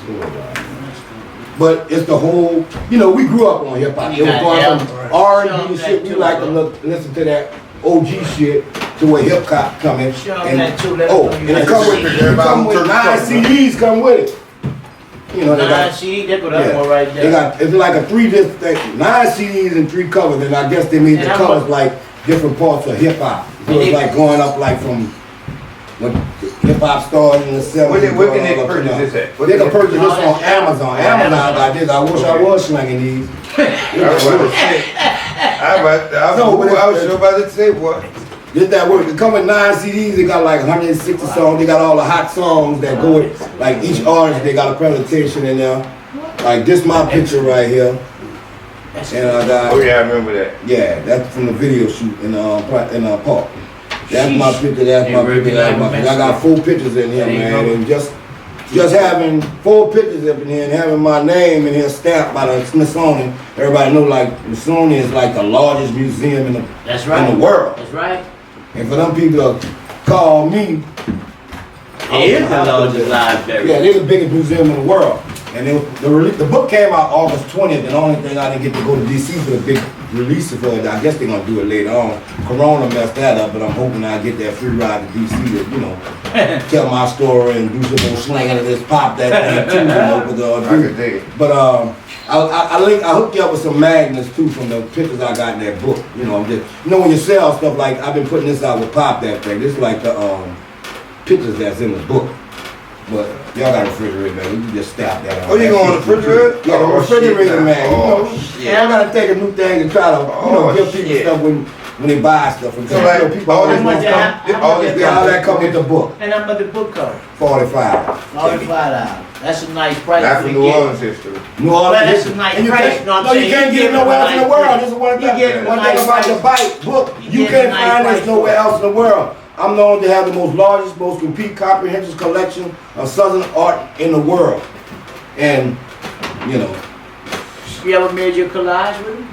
But it's the whole, we grew up on hip hop. It was going from R&B shit. We like to listen to that OG shit to where hip hop come in. And it come with 9 CDs come with it. They 9 got CD, they put that one right there. they got it's like a 3 disc thing, 9 CDs and 3 covers, and I guess they made the And how covers much- like different parts of hip hop. So it's like going up like from when hip hop started in the 70s. Where can they purchase this at? They can purchase this on Amazon. Amazon got this. I wish I was slinging these. I was sure about to say what. This that work. It come with 9 CDs. They got like 160 songs. They got all the hot songs that go with, like each artist. They got a presentation in there. Like this, my picture right here. And I got. Oh yeah, I remember that. Yeah, that's from the video shoot in Park. That's my picture. That's my picture. That's my picture. I got 4 pictures in here, man, and just having 4 pictures up in here and having my name in here stamped by the Smithsonian. Everybody know like Smithsonian is like the largest museum in the world. That's right. And for them people to call me, It is the largest library. yeah, they're the biggest museum in the world. And the book came out August 20th, and the only thing I didn't get to go to DC for the big release for it. I guess they're gonna do it later on. Corona messed that up, but I'm hoping I get that free ride to DC to, tell my story and do some more slanging of this pop that thing too, I could dig it. But I hooked you up with some magnets too from the pictures I got in that book. I'm just when you sell stuff like I've been putting this out with Pop that thing. This is like the pictures that's in the book. But y'all got a refrigerator, man. You can just stop that. Oh, you going on the refrigerator? Yeah, the refrigerator, shit. man. Oh, I gotta take a new thing and try to, give people stuff when they buy stuff. And So like, people all always this want will to come, come. all this Yeah, all that come with the book. And how much the book cost? 45. $45. That's a nice price. Not for from the New gift. Orleans history. New Well, Orleans. that's a nice And you price. can't- No, I'm No, you saying can't you get it give nowhere them a else in the nice world. price. This is one You give them a thing nice about the price. bite book. You You give them can't a nice find price this nowhere for it. else in the world. I'm known to have the most largest, most complete, comprehensive collection of Southern art in the world. And, You ever made your collage with him?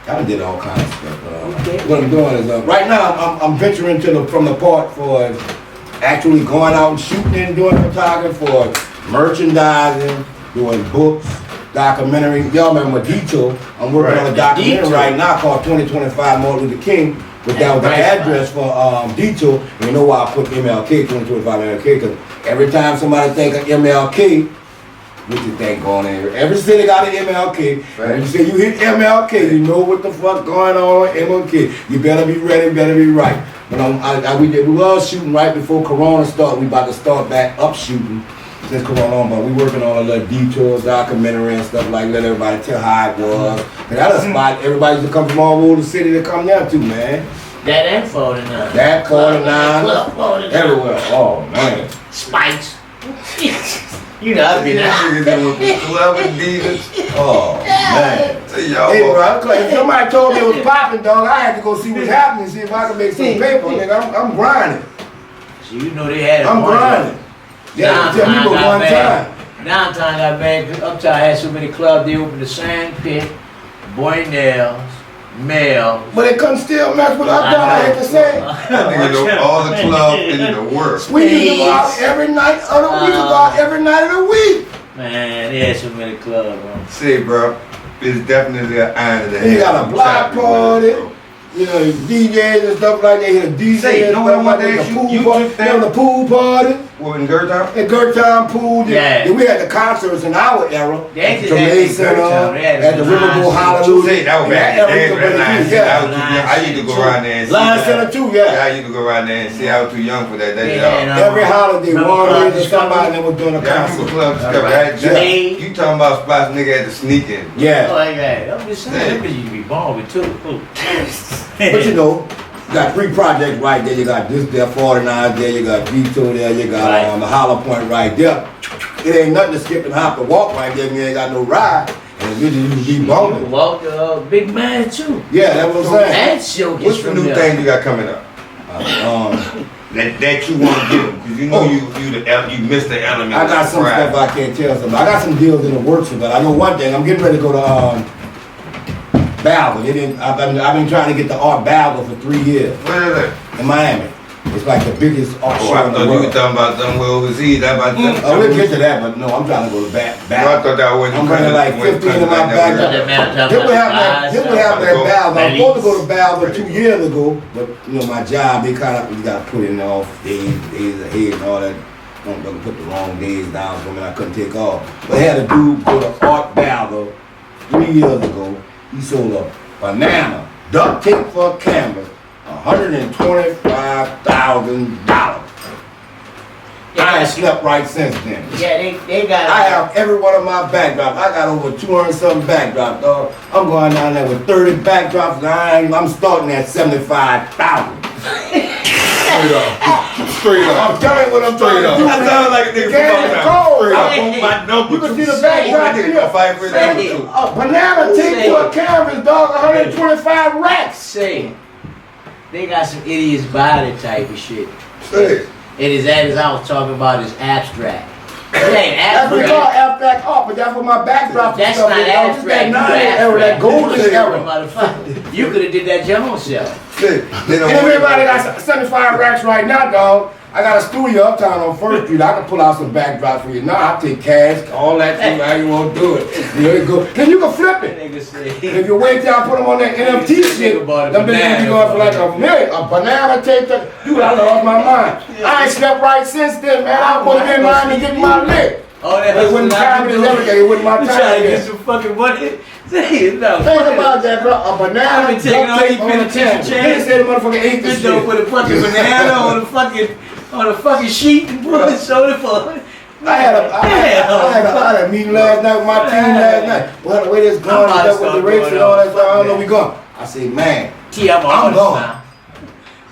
I did all kinds of stuff. Okay. What I'm doing is, right now, I'm venturing from the part for actually going out and shooting and doing photography, for merchandising, doing books, documentary. Y'all remember Detour? I'm working on a documentary right now called 2025 Martin Luther King. But that was the address for Detour. And you know why I put MLK, 2025 MLK? Because every time somebody think of MLK, what you think going in here? Every city got an MLK. Right. And you say you hit MLK, you know what the fuck going on with MLK. You better be ready, better be right. But we was shooting right before Corona started. We about to start back up shooting since Corona on, but we working on a little detours, documentary and stuff like let everybody tell how it was. And that's a spot everybody used to come from all over the city to come down to, man. That and 49. That 49. Club 49. Everywhere. Oh, man. Spikes. You know, I've been there. Club Adidas. Oh, man. Hey, bro, if somebody told me it was popping, dog, I had to go see what's happening, see if I can make some paper, nigga. I'm grinding. So you know they had I'm grinding. Yeah, tell me but one time. Downtown got bad. Uptown had so many clubs, they opened the Sand Pit, Boynell's, Mel. But it couldn't still mess with Uptown, I hate to say. Nigga know all the clubs in the world. We used to go out every night of the week, go out every night of the week. Man, they had so many clubs, bro. See, bro, it's definitely an honor to You got a block party. You know, DJs and stuff like that. Hit a DJ Say, and know stuff what like that. you The pool party. What, in Gertown? In Gertown pool. Yeah. Then we had the concerts in our era. They just had in Gertown. They had at the Riverboat Hallelujah. Say, that was back in the day, but Yeah. I used to go around there and see Line that. Center too, Yeah, yeah. I used to go around there and see. I was too young for that. Every holiday, one day somebody that was doing a Yeah, I concert. remember Club Discovery. Right. You talking about spots nigga had to sneak in. Yeah. Oh, like that. I'm just saying, them used to be born with too. But you know, you got 3 projects right there. You got this there, 49 there. You got Vito there. You got the Hollow Point right there. It ain't nothing to skip and hop and walk right there. You ain't got no ride. And it just be bumping. Walk the Big Man too. Yeah, that's what I'm saying. That show gets What's the new thing you got coming up? That you want to get them? Because you know you missed the element. I got some stuff I can't tell somebody. I got some deals in the works, but I know one thing. I'm getting ready to go to Balva. I've been trying to get the Art Balva for 3 years. Where is it? In Miami. It's like the biggest art Oh, show I in the thought you world. were talking about somewhere overseas. We'll get to that, but no, I'm trying to go to back. No, I thought that was I'm bringing like 15 of my back. Then we have that Balva. I was supposed to go to Balva 2 years ago, but you know my job, you gotta put in off days ahead and all that. Don't put the wrong days down for me. I couldn't take off. But I had a dude go to Art Balva 3 years ago. He sold a banana duct tape for a canvas, $125,000. I ain't slept right since then. Yeah, they got. I have every one of my backdrops. I got over 200 something backdrops, dog. I'm going down there with 30 backdrops, and I'm starting at 75,000. Straight up. I'm telling you what I'm Straight up. talking I sound like a nigga Game from cold. I want my number. You can see the backdrop Nigga here. can fight for that too. A banana tape to a canvas, dog, 125 racks. Say, they got some idiots body type of shit. Hey. It is as I was talking about is abstract. It ain't That's what we abstract. call abstract art, but that's what my backdrop That's stuff not is, dog. This abstract. that You 90s era, that abstract. golden era. Motherfucker. You could have did that your own self. They don't And everybody got 75 racks right now, dog. I got a studio uptown on 1st Street. I can pull out some backdrops for you. Nah, I take cash, all that thing, how you want to do it. There you go. Then you can flip it. Nigga say. If you wait till I put them on that NFT shit, them bitches be going for like a million. A banana tape. Dude, I lost my mind. I ain't slept right since then, man. I was in line and getting my lick. Oh, that It wasn't time and everything. It wasn't my You time. trying to get yet. some fucking money? Say no. Think about that, bro. A banana I've been taking duct all tape these on the penitentiary canvas. They said the motherfucker ate this Bitch don't shit. put a fucking banana on a fucking sheet and put it soda for it. I had a meeting last night with my team last night. Well, the way this going I'm about is to up with the start race and going all on. that stuff, I don't know we going. I said, man, T, I'm I'm on going. now.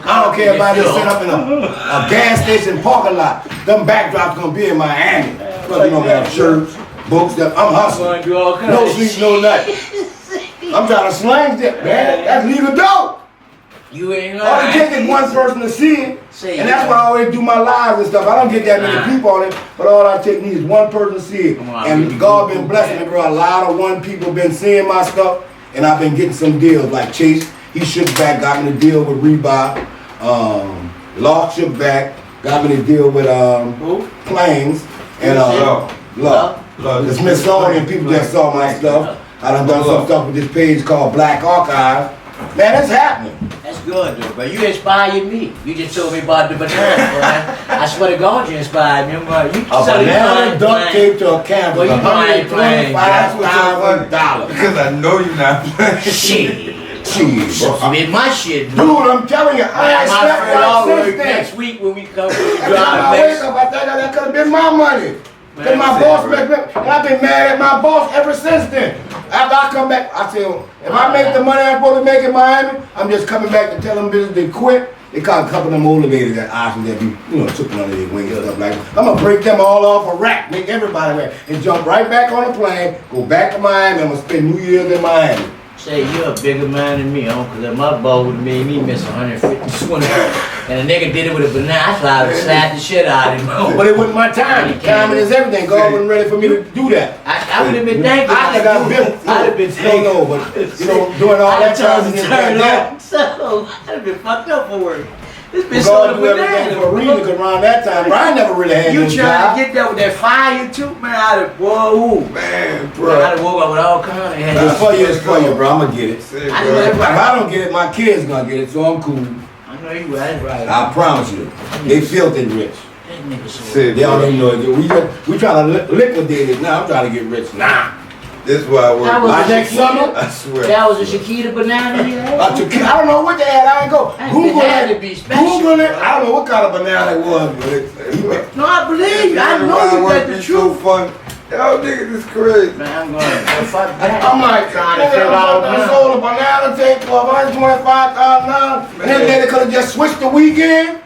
I don't care if I just set up in a gas station parking lot. Them backdrops gonna be in Miami. But you don't have shirts, books, that I'm I'm hustling. going to do all kinds No of sleep, shit. no nothing. I'm trying to slang it, man. That's legal dope. You ain't All it lying. takes is one person to see it. Say And it. that's why I always do my lives and stuff. I don't get that many people on it, but all I take need is one person to see it. Come on, And really God good. been blessing me, bro. A lot of one people been seeing my stuff, and I've been getting some deals. Like Chase, he shook back, got me the deal with Reebok. Law shook back, got me the deal with Who? Planes. And Love. The Smithsonian people just saw my stuff. I done some stuff with this page called Black Archive. Man, that's happening. That's good, dude, bro. You inspired me. You just told me about the banana, boy. I swear to God, you inspired me. You A banana duct tape to a canvas, Well, you know I ain't playing. $125,000. Because I know you're not playing. Shit. Jeez, bro. I mean, my shit, Dude, I'm telling you, I ain't my slept friend right all since work then. next week when we come. Every time I wake up, I think that could have been my money. Cause my boss, and I've been mad at my boss ever since then. After I come back, I say, if I make the money I'm supposed to make in Miami, I'm just coming back to tell them business they quit. They caught a couple of them motivators that options that be, took under their wings and stuff like that. I'm gonna break them all off a rack, make everybody rack, and jump right back on a plane, go back to Miami. I'm gonna spend New Year's in Miami. Say, you're a bigger man than me, cause if my ball would have made me miss 150 swing. And a nigga did it with a banana, I tried to slap the shit out of him. But it wasn't my time. Timing is everything. God wasn't ready for me to do that. I would have been thankful. I think I've been. I'd have been No, but doing all that time to turn up. So I'd have been fucked up for work. This bitch God sold a do everything for a reason, banana. because around that time, Brian never really had You no trying job. to get that with that fire too, man? I'd have, whoa, Man, I'd bro. have woke up with all kinds of It's for you, bro. I'm gonna get it. Say, I bro. know If I don't get it, my kids gonna get it, so I'm cool. I know you right, right. I promise you. They filthy rich. That nigga so Say, They don't bro. even know it. We trying to liquidate it now. I'm trying to get rich now. This is why I work. That was By a next summer, I swear. That was a Chiquita banana you had? I don't know what they had. I ain't go. That Google had it. to be special, Google it. bro. I don't know what kind of banana it was, but No, I believe you. I know you got the So truth. fun. Y'all niggas is crazy. Man, I'm going to fuck that. I'm like, trying to nigga, figure out I sold a banana tape for $125,000. And then they could have just switched the weekend.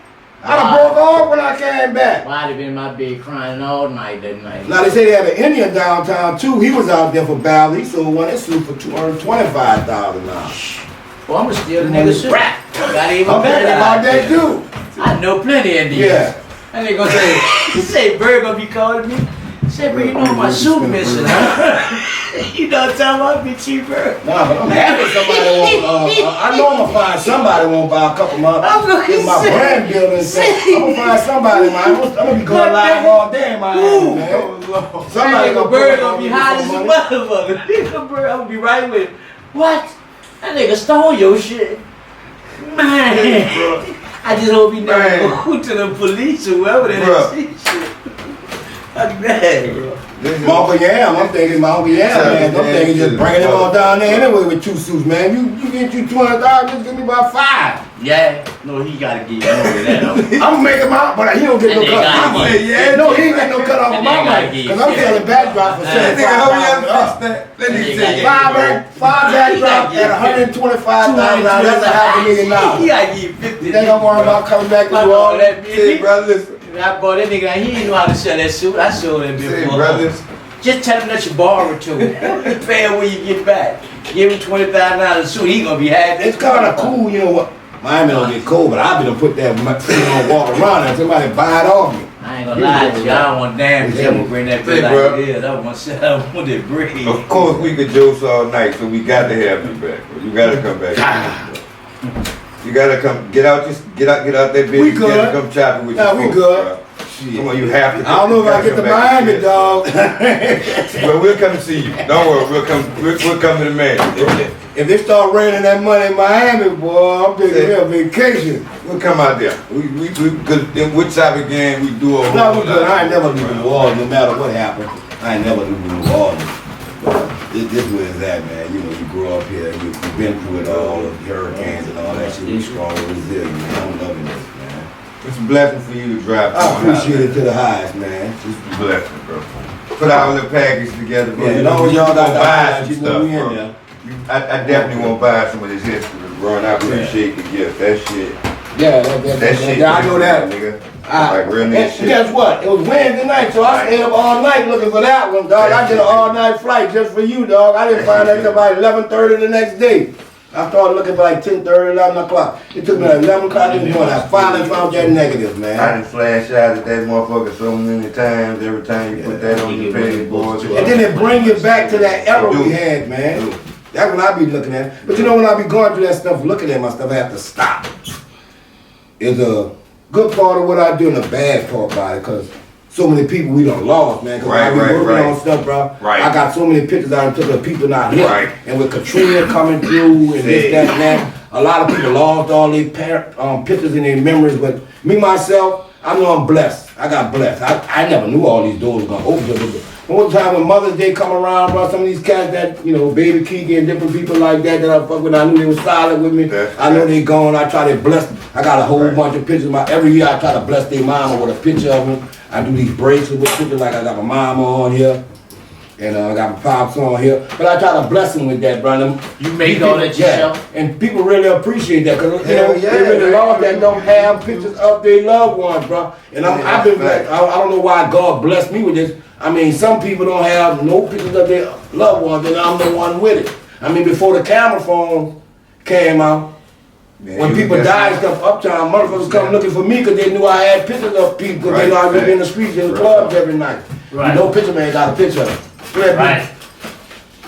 I'd have broke off when I came back. Well, I'd have been in my bed crying all night that night. Now they say they have an Indian downtown too. He was out there for Bally. He sold one that suit for $225,000. Well, I'm going to steal the nigga suit. Rap. Got even I'm better thinking about out that there. too. I know plenty of these. Yeah. And they gonna say, Bird gonna be calling me. Say, bro, you know my suit missing, huh? You know what I'm talking about, bitch, cheaper. Nah, but I'm happy somebody won't. I know I'm gonna find somebody won't buy a couple months. I'm gonna It's my say- brand building stuff. I'm gonna find somebody, man. I'm gonna be going live all day, man. Somebody That nigga gonna Bird put gonna be on hot me as a some money. motherfucker. Nigga Bird, I'm gonna be right with him. What? That nigga stole your shit. Man. I just hope he never Man. go to the police or whoever that Bruh. see shit. Fuck that, bro. This is My Uncle Yam, I'm thinking my Uncle Yam, man. I'm thinking just bringing him on down there anyway with 2 suits, man. You get you $200, just give me about 5. Yeah. No, he gotta get more of that. I'm gonna make him out, but he don't get no That cut nigga off my gotta money. get- yeah, No, he ain't get no cut off of That my nigga gotta money. get- Cause I'm selling backdrop for That That nigga, how we $75,000. understand that? Let me That see. nigga Five backdrop at $125,000. That's a $500,000. He gotta give 50. You think I'm worried about coming back to New Orleans? Say, brothers. I bought that nigga, he didn't know how to sell that suit. I sold that Say, bitch for brothers. Just tell him that you borrow to him. Pay him when you get back. Give him $20,000 a suit, he gonna be happy. It's kind of cool, you know what? Miami don't get cold, but I've been to put that thing on, walk around and somebody buy it off me. I ain't gonna lie to you, I don't want damn Yeah. I'm gonna bring that Say, bitch like bro. it is. I want to I want it breed. Of course, we could joke all night, so we got to have you back. Bro. You got to come back. You got to come. Get out that business. We good. You gotta come chopping with Nah, your we folks, good. bro. Come on, you have to. I don't know if I you get to gotta come back Miami, this. dog. Well, we'll come see you. Don't worry, we'll come to the man. If they start raining that money in Miami, boy, I'm taking me a vacation. We'll come out there. We good. In which type of game we do a whole No, we good. lot. I ain't never leaving New Orleans, no matter what happened. I ain't never leaving New Orleans. But this where it's at, man. You know, you grow up here, you've been through it all, the hurricanes and all that shit. We strong and resilient, man. I'm loving this, man. It's a blessing for you to drive. I appreciate it to the highest, man. It's a blessing, bro. Put our little package together, bro. Yeah, as long as y'all got the buy highest, some you know stuff, we in bro. there. I definitely want to buy some of this history, bro. And I appreciate the gift. That shit. Yeah, That shit. yeah, I know that. nigga. I- Like real and nigga shit. guess what? It was Wednesday night, so I stayed up all night looking for that one, dog. I did an all-night flight just for you, dog. I didn't find that until about 11:30 the next day. I started looking for like 10:30, 11 o'clock. It took me like 11 o'clock in the morning. I finally found that negative, I man. done flash out at that motherfucker so many times. Every time you put that on your page, boy. And then it bring you back to that era we had, man. That's when I be looking at. But you know, when I be going through that stuff, looking at my stuff, I have to stop. It's a good part of what I do and a bad part about it, because so many people we done lost, man. Cause I be working on stuff, bro. Right. I got so many pictures I took of people not here. Right. And with Katrina coming through and this, that, and that, a lot of people lost all their pictures and their memories. But me, myself, I know I'm blessed. I got blessed. I never knew all these doors were going to open. One time when Mother's Day come around, bro, some of these cats that, you know, Baby Kiki and different people like that I fuck with, I knew they was solid with me. I know they gone. I try to bless them. I got a whole bunch of pictures. Every year I try to bless their mama with a picture of them. I do these bracelets with pictures, like I got my mama on here. And I got my pops on here. But I try to bless them with that, bro. You make all that yourself? And people really appreciate that. Because, you know, they really love that don't have pictures of their loved ones, bro. And I've been blessed. I don't know why God blessed me with this. I mean, some people don't have no pictures of their loved ones, and I'm the one with it. I mean, before the camera phone came out, when people died and stuff, uptown, motherfuckers come looking for me because they knew I had pictures of people because they know I live in the streets, in the clubs every night. Right. No picture man got a picture of it. Right.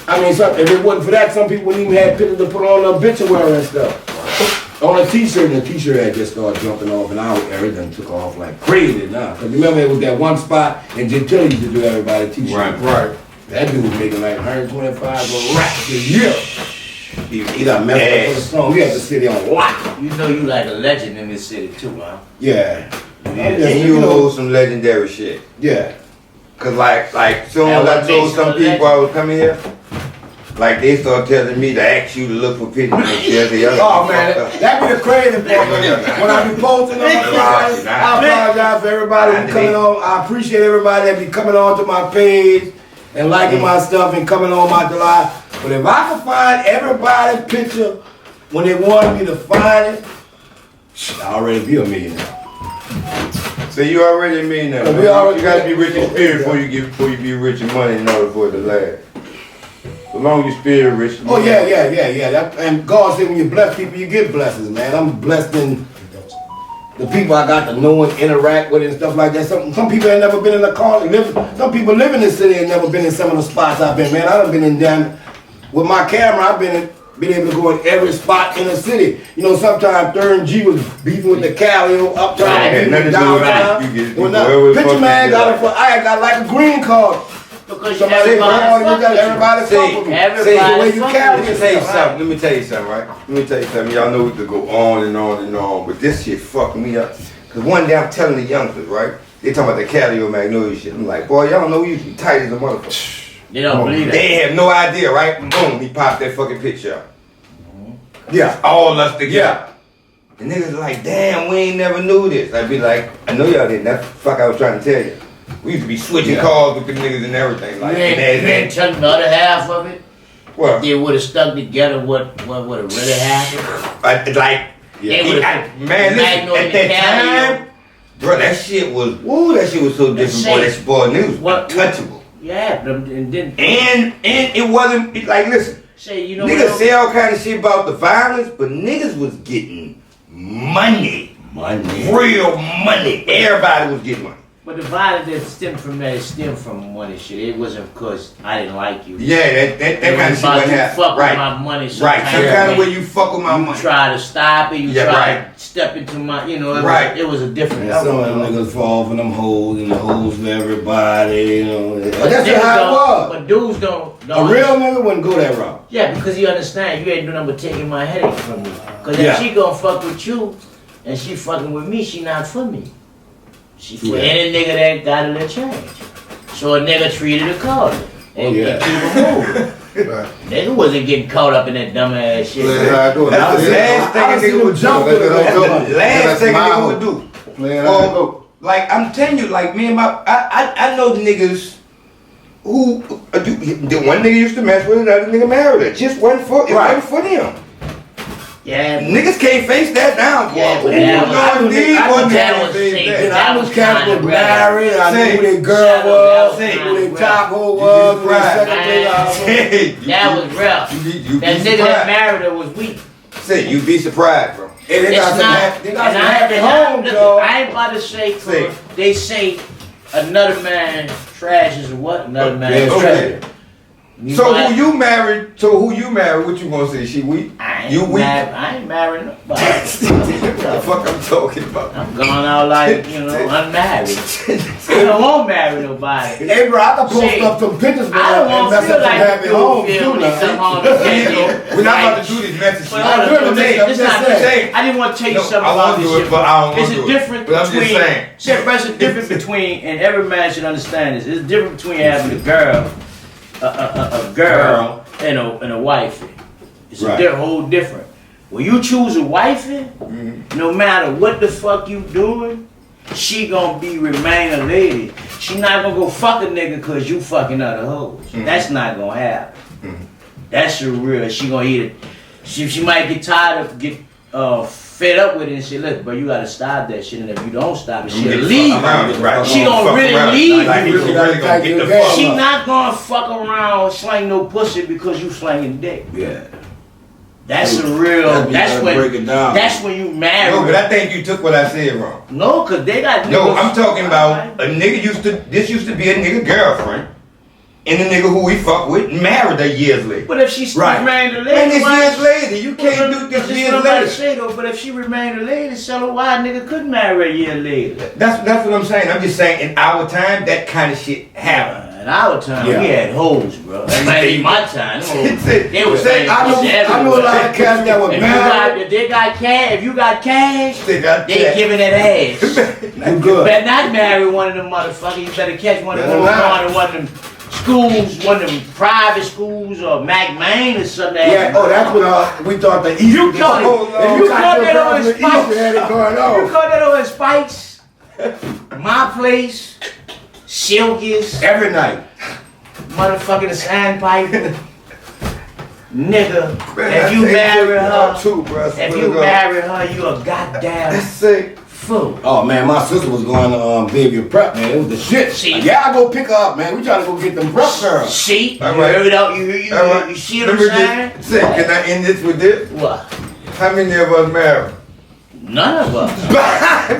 I mean, if it wasn't for that, some people wouldn't even have pictures to put on the obituary and stuff. On a t-shirt, and the t-shirt had just started jumping off, and everything took off like crazy now. Because remember, it was that one spot, and Gentile used to do everybody a t-shirt. Right. That dude was making like 125 racks a year. He got messed up for the song. We had the city on lock. You know you like a legend in this city too, huh? Yeah. And you hold some legendary shit. Yeah. Cause like soon as I told some people I was coming here, like they start telling me to ask you to look for pictures and shit. Oh man, that be the crazy part. When I be posting on my Friday, I apologize for everybody who coming on. I appreciate everybody that be coming on to my page and liking my stuff and coming on my July. But if I can find everybody's picture when they wanted me to find it, I already be a millionaire. So you already a millionaire. You gotta be rich in spirit before you be rich in money in order for it to last. So long as your spirit rich. Oh yeah. And God said when you bless people, you get blessings, man. I'm blessed in the people I got to know and interact with and stuff like that. Some people ain't never been in the car. Some people live in the city and never been in some of the spots I've been, man. I done been in down with my camera. I've been able to go in every spot in the city. You know, sometimes 3rd G was beefing with the Cali, uptown, beefing with downtown. Picture man I got like a green card. Because everybody fuck with me. The way you carry yourself. Let me tell you something, right? Let me tell you something. Y'all know we could go on and on and on, but this shit fucked me up. Cause one day I'm telling the youngsters, right? They talking about the Calio Magnolia shit. I'm like, boy, y'all know we used to be tight as a motherfucker. They don't believe that. They have no idea, right? Boom, he popped that fucking picture up. Yeah. All us together. Yeah. And niggas like, damn, we ain't never knew this. I'd be like, I know y'all didn't. That's the fuck I was trying to tell you. We used to be switching calls with the niggas and everything. Like, you ain't telling the other half of it? What? If they would have stuck together, what would have really happened? Man, listen, at that time, bro, that shit was so different, boy. That shit, boy, niggas was untouchable. Yeah, but then and it wasn't like, listen, niggas say all kind of shit about the violence, but niggas was getting money, real money. Everybody was getting money. But the violence that stemmed from that stemmed from money shit. It wasn't because I didn't like you. Yeah, that kind of shit wouldn't happen. Fuck with my money. Right, some kind of way you fuck with my money. You try to stop it. You try to step into my, it was a different. Yeah, some of them niggas fall for them hoes and the hoes for everybody, But that's just how it was. But dudes don't. A real nigga wouldn't go that route. Yeah, because you understand, you ain't doing nothing but taking my headache from me. Because if she gonna fuck with you and she fucking with me, she not for me. She for any nigga that got a little change. So a nigga treated a card and keep it moving. Nigga wasn't getting caught up in that dumb ass shit. That's the last thing a nigga would do. That's the last thing a nigga would do. Like I'm telling you, like me and I know niggas who the one nigga used to mess with another nigga married her. Just wasn't for them. Yeah, niggas can't face that now, boy. Yeah, but I was Catholic married. I knew who their girl was. Who their top hoe was. Who their secretary was. That was real. That nigga that married her was weak. Say, you'd be surprised, bro. And they got some happy homes, though. I ain't about to say, they say another man trashes what? Another man treasure. So who you married? What you gonna say? She weak? You weak? I ain't married nobody. What the fuck I'm talking about? I'm going out like, unmarried. I don't want to marry nobody. Hey, bro, I can post up some pictures, man. I don't want to feel like you home feel when too, you come home to We're not about to do this message. I didn't want to tell you something about this shit. But I don't It's a difference between. I'm just saying. There's a difference between, and every man should understand this. It's a difference between having a girl, and a wifey. It's a whole different. When you choose a wifey, no matter what the fuck you doing, she gonna remain a lady. She not gonna go fuck a nigga cause you fucking other hoes. That's not gonna happen. That's the real. She gonna eat it. She might get tired of fed up with it and say, look, bro, you gotta stop that shit. And if you don't stop it, she'll leave. She gonna really leave you. She not gonna fuck around, slang no pussy because you slanging dick. Yeah. That's a real. That's when you marry. No, but I think you took what I said wrong. No, cause they got. No, I'm talking about a nigga This used to be a nigga girlfriend, and the nigga who we fuck with married her years later. But if she remained a lady, and it's years later, you can't do this years later. Say though, but if she remained a lady, so why a nigga couldn't marry a year later? That's what I'm saying. I'm just saying, in our time, that kind of shit happened. In our time, we had hoes, bro. That might be my time. They was saying, I know a lot of cats that were married. If they got cash, if you got cash, they giving that ass. You good. You better not marry one of them motherfuckers. You better catch one of them one of them schools, one of them private schools or McMain or something. Yeah, that's what we thought the East. You caught that on Spikes. My place. Silkies. Every night. Motherfucking sandpiper. Nigga, if you marry her, you a goddamn fool. Oh man, my sister was going to baby prep, man. It was the shit. I go pick her up, man. We trying to go get them prep girls. See? You see what I'm saying? Can I end this with this? What? How many of us married? None of us.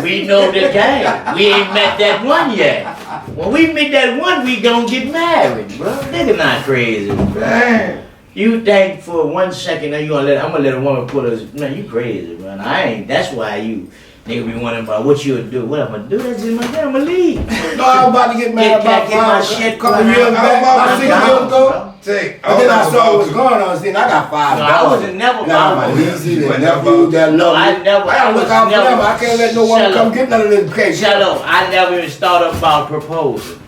We know the game. We ain't met that one yet. When we meet that one, we gonna get married, bro. Nigga not crazy, bro. You think for 1 second that I'm gonna let a woman put us, man, you crazy, man. I ain't, that's why you nigga be wondering about what you'll do. What I'm gonna do, that's just my damn, I'm gonna leave. No, I was about to get married about my shit couple years back, 6 years ago. But then I saw what was going on, and I got $5. No, I wasn't never my nieces and nephews that love me. I gotta look out for them. I can't let no one come get none of this cake. Shut up. I never even thought about proposing.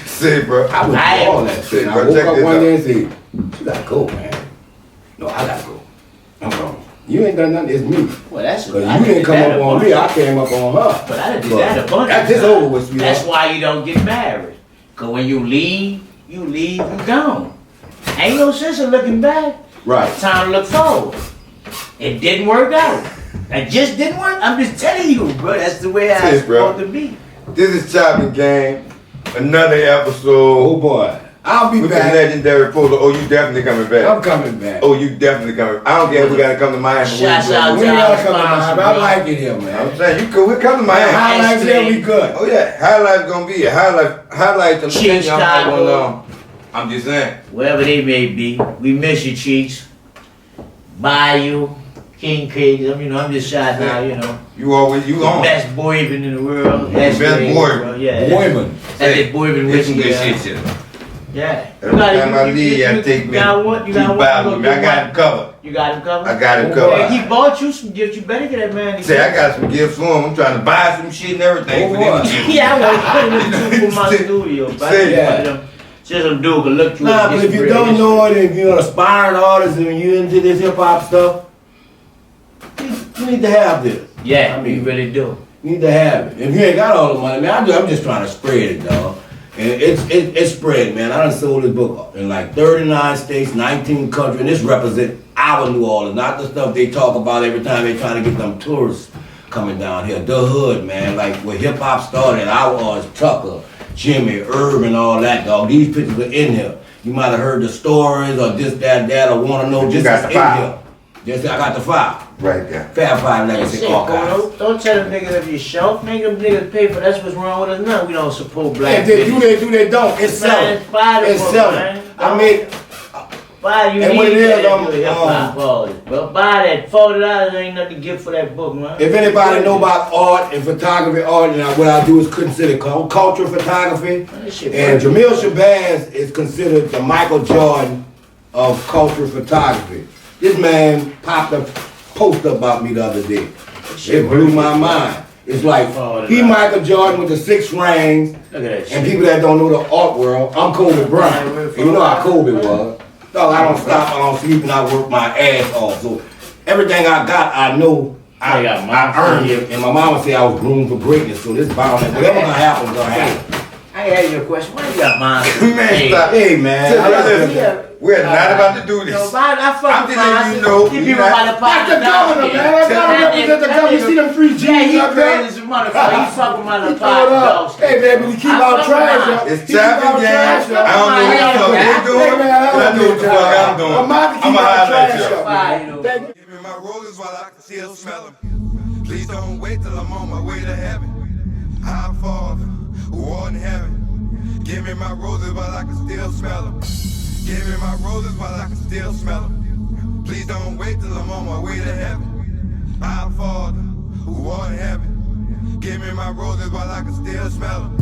See, bro. I would do all that shit. I woke up one day and said, you gotta go, man. No, I gotta go. I'm going. You ain't done nothing, it's me. Well, that's because you didn't come up on me, I came up on her. But I done did that a bunch of times. That's just over with, sweetheart. That's why you don't get married. Because when you leave, you gone. Ain't no sense of looking back. Right. It's time to look forward. It didn't work out. It just didn't work. I'm just telling you, bro. That's the way I was supposed to be. This is Choppin Gang. Another episode. Oh boy. I'll be with back. The legendary Polo. Oh, you definitely coming back. I'm coming back. Oh, you definitely coming. I don't care if we gotta come to Miami. Shouts out we gotta come to Miami. I like it here, man. I'm saying you could. We come to Miami. Highlights here, we good. Oh yeah, highlights gonna be a highlight. I'm just saying. Wherever they may be, we miss you, Cheeks. Bayou, King Craig. I'm just shouting out, You always the on. best boybin in the world. Best boybin. Yeah. Boybin. That's boybin with you. Good shit. Yeah. Every time I leave, I take me. I got him covered. You got him covered? I got him covered. Hey, he bought you some gifts. You better get that man. Say, I got some gifts for him. I'm trying to buy some shit and everything for them. Yeah, I want to put him in my studio. Just some dude can look through. Nah, but if you don't know it, if you're an aspiring artist and you're into this hip hop stuff, you need to have this. Yeah, you really do. You need to have it. If you ain't got all the money, man, I'm just trying to spread it, dog. And it's spread, man. I done sold this book in like 39 states, 19 countries, and this represents our New Orleans, not the stuff they talk about every time they trying to get them tourists coming down here. The hood, man, like where hip hop started, ours, Tucker, Jimmy, Herb, and all that, dog. These pictures are in here. You might have heard the stories or this, that, or want to know just got the file. Just I got the file. Right there. Fab Five Legacy Archives. Don't tell them niggas if you shelf, niggas pay for that's what's wrong with us now. We don't support black. If they do, they don't. It's selling. It's selling. I made Why you And need what it is, that? Well, buy that $40 ain't nothing to get for that book, man. If anybody know about art and photography, what I do is consider cultural photography. And Jamil Shabazz is considered the Michael Jordan of cultural photography. This man popped a post about me the other day. It blew my mind. It's like he Michael Jordan with the 6 rings. Look at that shit. And people that don't know the art world, I'm Kobe Bryant. And you know how Kobe was. Dog, I don't stop, I don't sleep, and I work my ass off. So everything I got, I know I earned it. And my mama said I was groomed for greatness. So this bound, whatever gonna happen, gonna happen. I ask you a question. Why you got mine? Man, stop. Hey man, We're not about to do this. I'm just letting you know. Keep people by the that's the governor, man. I gotta represent the governor. You see them 3 G's Yeah, up there? he crazy as a motherfucker. He fucking my little pot dogs. Hey man, but he keep out trash, y'all. It's chopping gas. I don't know what you're doing, but I know what the fuck I'm doing. I'm gonna highlight you. Give me my roses while I can still smell them. Please don't wait till I'm on my way to heaven. Our Father, who art in heaven. Give me my roses while I can still smell them. Give me my roses while I can still smell them. Please don't wait till I'm on my way to heaven. Our Father, who art in heaven. Give me my roses while I can still smell them.